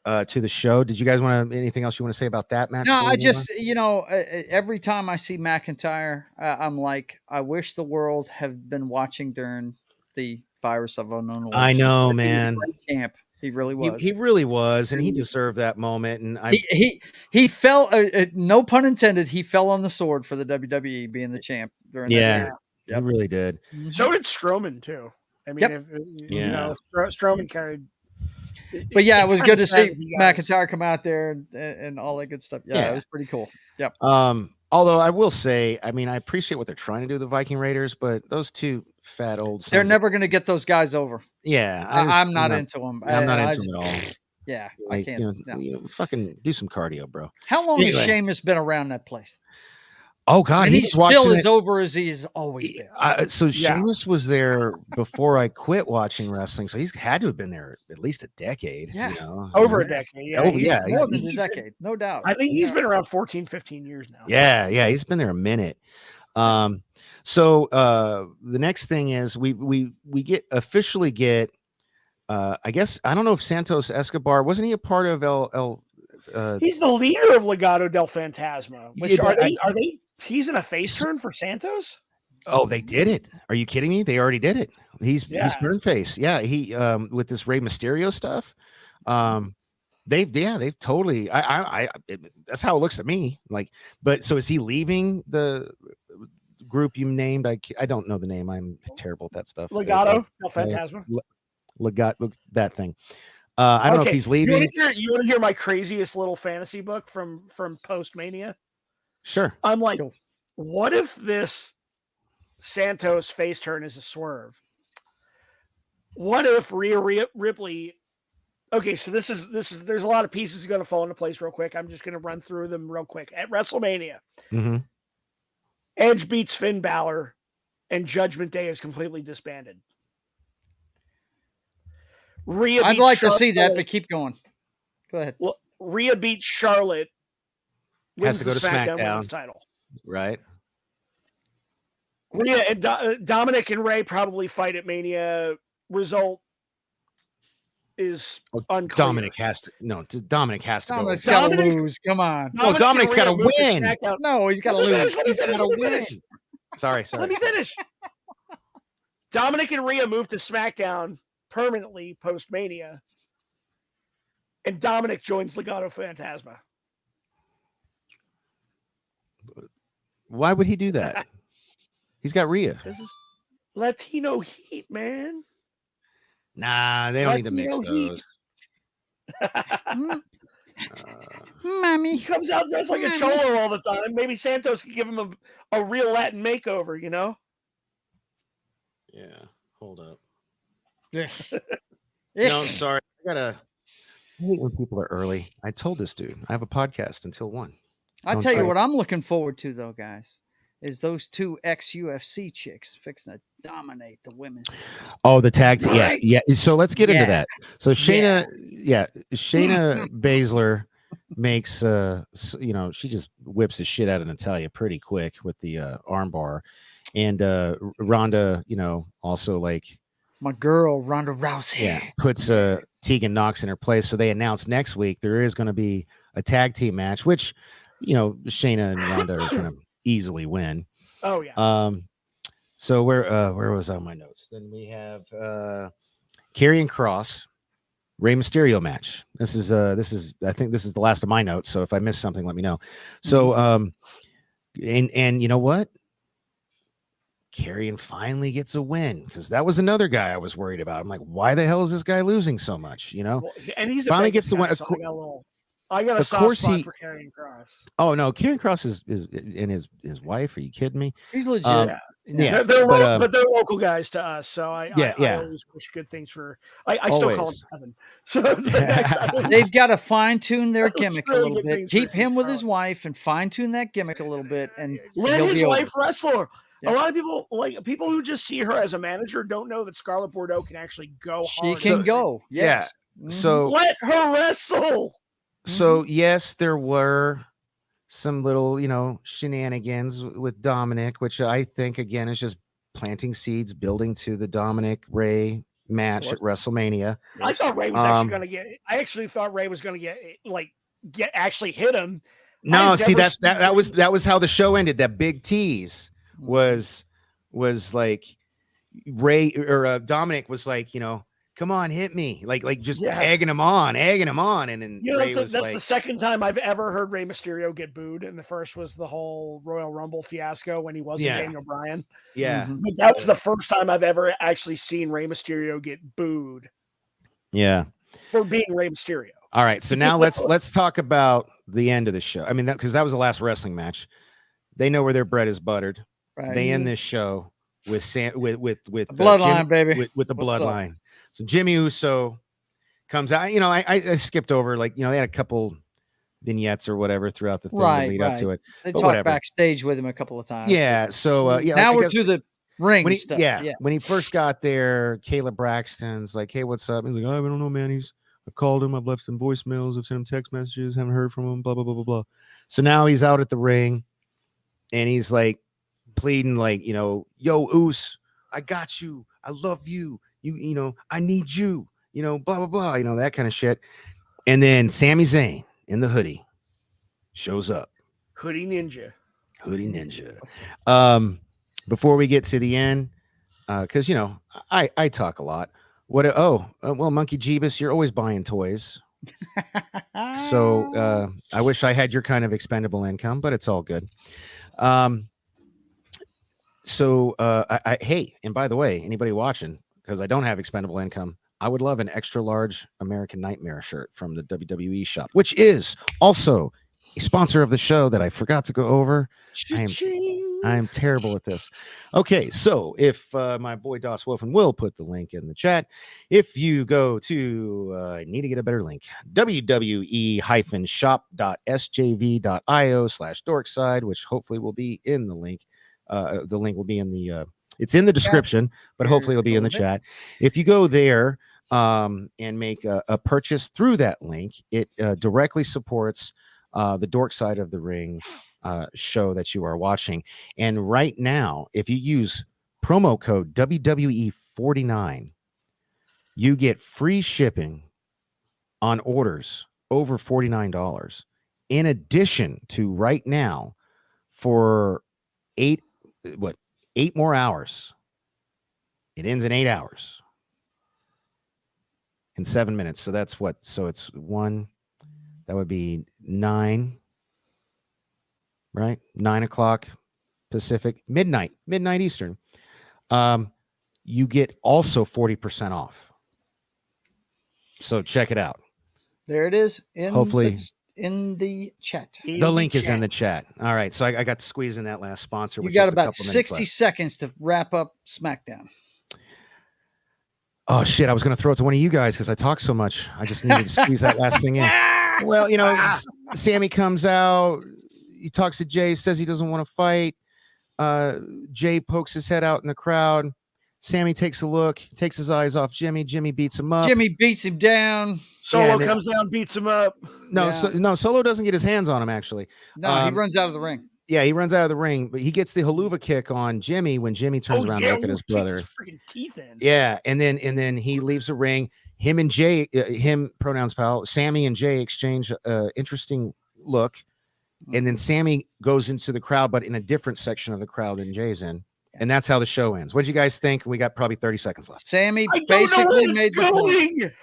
to the show. Did you guys want anything else you want to say about that match? No, I just, every time I see McIntyre, I'm like, I wish the world had been watching during the Virus of Unknown Origin. I know, man. Camp. He really was. He really was, and he deserved that moment. And he fell. No pun intended. He fell on the sword for the WWE being the champ during that year. He really did. So did Strowman too. I mean, Strowman carried. But yeah, it was good to see McIntyre come out there and all that good stuff. Yeah, it was pretty cool. Yep. Although I will say, I mean, I appreciate what they're trying to do, the Viking Raiders, but those two fat old sons, they're never going to get those guys over. Yeah, I'm not into them. I'm not into them at all. Yeah, I can't. Fucking do some cardio, bro. How long has Sheamus been around that place? Oh God, he's still as over as he's always been. So Sheamus was there before I quit watching wrestling, so he's had to have been there at least a decade. Yeah, over a decade. Yeah, more than a decade, no doubt. I think he's been around 14, 15 years now. Yeah, he's been there a minute. So the next thing is we officially get. I guess I don't know if Santos Escobar wasn't he a part of he's the leader of Legado del Fantasma. Which are they? He's in a face turn for Santos. Oh, they did it. Are you kidding me? They already did it. He's turned face. Yeah, he with this Rey Mysterio stuff. They've totally. That's how it looks to me. Like, but so is he leaving the group you named? I don't know the name. I'm terrible at that stuff. Legado del Fantasma. Legato, that thing. I don't know if he's leaving. You want to hear my craziest little fantasy book from Postmania? Sure. I'm like, what if this Santos face turn is a swerve? What if Rhea Ripley? Okay, so this is there's a lot of pieces going to fall into place real quick. I'm just going to run through them real quick. At WrestleMania, Edge beats Finn Balor, and Judgment Day is completely disbanded. I'd like to see that, but keep going. Go ahead. Well, Rhea beats Charlotte. Has to go to SmackDown. Women's title. Right. Rhea and Dominic and Ray probably fight at Mania. Result is unclear. Dominic has to Dominic's got to lose. Come on. Dominic's got to win. No, he's got to lose. He's got to win. Sorry. Let me finish. Dominic and Rhea moved to SmackDown permanently post-Mania, and Dominic joins Legado Fantasma. Why would he do that? He's got Rhea. This is Latino heat, man. Nah, they don't need to mix those. Mommy. He comes out dressed like a cholo all the time. Maybe Santos could give him a real Latin makeover, you know? Yeah, hold up. No, sorry. I hate when people are early. I told this dude I have a podcast until 1. I'll tell you what I'm looking forward to, though, guys, is those two ex-UFC chicks fixing to dominate the women's. Oh, the tag team. Right. Yeah. So let's get into that. So Shayna Baszler makes, she just whips the shit out of Natalya pretty quick with the armbar. And Ronda, also like, my girl, Ronda Rousey. Puts Tegan Nox in her place. So they announced next week there is going to be a tag team match, which, Shayna and Ronda are going to easily win. Oh, yeah. So where was on my notes? Then we have Karrion Kross, Rey Mysterio match. This is I think this is the last of my notes. So if I missed something, let me know. So and you know what? Karrion finally gets a win, because that was another guy I was worried about. I'm like, why the hell is this guy losing so much? Well, and he's finally gets the win. I got a soft spot for Karrion Kross. Oh no, Karrion Kross is and his wife. Are you kidding me? He's legit. Yeah, but they're local guys to us, so I always wish good things for. I still call him Kevin. So they've got to fine tune their gimmick a really little bit. Keep him with his wife and fine tune that gimmick a little bit, and let his wife wrestle. Yeah. A lot of people who just see her as a manager don't know that Scarlett Bordeaux can actually go hard. She can go. Yes. Yeah. So let her wrestle. So yes, there were some little, shenanigans with Dominic, which I think again is just planting seeds, building to the Dominic Ray match at WrestleMania. I thought Ray was actually going to get. I actually thought Ray was going to get actually hit him. No, see that was how the show ended. That big tease was like Ray or Dominic was like, come on, hit me, like just egging him on, and then Ray was that's the second time I've ever heard Rey Mysterio get booed, and the first was the whole Royal Rumble fiasco when he wasn't Daniel Bryan. Yeah, but that was the first time I've ever actually seen Rey Mysterio get booed. Yeah, for being Rey Mysterio. All right, so now let's talk about the end of the show. I mean, because that was the last wrestling match. They know where their bread is buttered. Right. They end this show with bloodline, baby, with the bloodline. So Jimmy Uso comes out. I skipped over, they had a couple vignettes or whatever throughout the thing to lead up to it. They talked backstage with him a couple of times. Yeah. So now we're to the ring stuff. When he first got there, Caleb Braxton's like, "Hey, what's up?" He's like, "I don't know, man. I've called him. I've left some voicemails. I've sent him text messages. Haven't heard from him. Blah blah blah blah blah." So now he's out at the ring, and he's like pleading, like, "Yo, Oos, I got you. I love you. I need you, blah, blah, blah, that kind of shit." And then Sami Zayn in the hoodie shows up. Hoodie Ninja. Before we get to the end, because, I talk a lot. Well, Monkey Jeebus, you're always buying toys. So I wish I had your kind of expendable income, but it's all good. Hey, and by the way, anybody watching, because I don't have expendable income, I would love an extra large American Nightmare shirt from the WWE shop, which is also a sponsor of the show that I forgot to go over. I am terrible at this. Okay, so if my boy Das Wolfen will put the link in the chat, if you go to, I need to get a better link, wwe-shop.sjv.io/dorkside, which hopefully will be in the link. The link will be in the it's in the description, but hopefully it'll be in the chat. If you go there and make a purchase through that link, it directly supports the Dork Side of the Ring show that you are watching. And right now, if you use promo code WWE49, you get free shipping on orders over $49. In addition to right now, for 8 more hours. It ends in 8 hours. In 7 minutes. So that's what? So it's 1. That would be 9. Right? 9 o'clock Pacific. Midnight Eastern. You get also 40% off. So check it out. There it is. Hopefully in the chat. The link is in the chat. All right. So I got to squeeze in that last sponsor. You got about 60 seconds to wrap up SmackDown. Oh, shit. I was going to throw it to one of you guys because I talk so much. I just needed to squeeze that last thing in. Well, Sammy comes out. He talks to Jay, says he doesn't want to fight. Jay pokes his head out in the crowd. Sammy takes a look, takes his eyes off Jimmy. Jimmy beats him up. Jimmy beats him down. Solo comes down, beats him up. No, Solo doesn't get his hands on him, actually. No, he runs out of the ring. Yeah, he runs out of the ring, but he gets the haluva kick on Jimmy when Jimmy turns around to look at his brother. Freaking teeth in. Yeah, and then he leaves the ring. Him and Jay, pronouns pal, Sammy and Jay exchange interesting look, and then Sammy goes into the crowd, but in a different section of the crowd than Jay's in. And that's how the show ends. What do you guys think? We got probably 30 seconds left. Sammy basically made the point.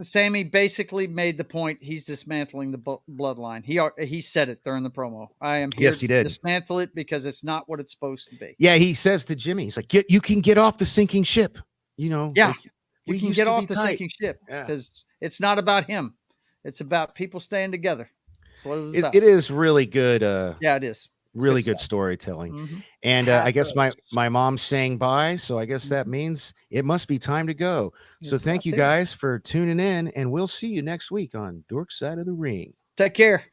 Sammy basically made the point. He's dismantling the bloodline. He said it during the promo. I am here to dismantle it because it's not what it's supposed to be. Yeah, he says to Jimmy, he's like, you can get off the sinking ship. Yeah, you can get off the sinking ship because it's not about him. It's about people staying together. That's what it was about. It is really good. Yeah, it is. Really good storytelling. Mhm. And I guess my mom's saying bye, so I guess that means it must be time to go. So It's thank about you there. guys for tuning in, and we'll see you next week on Dork Side of the Ring. Take care.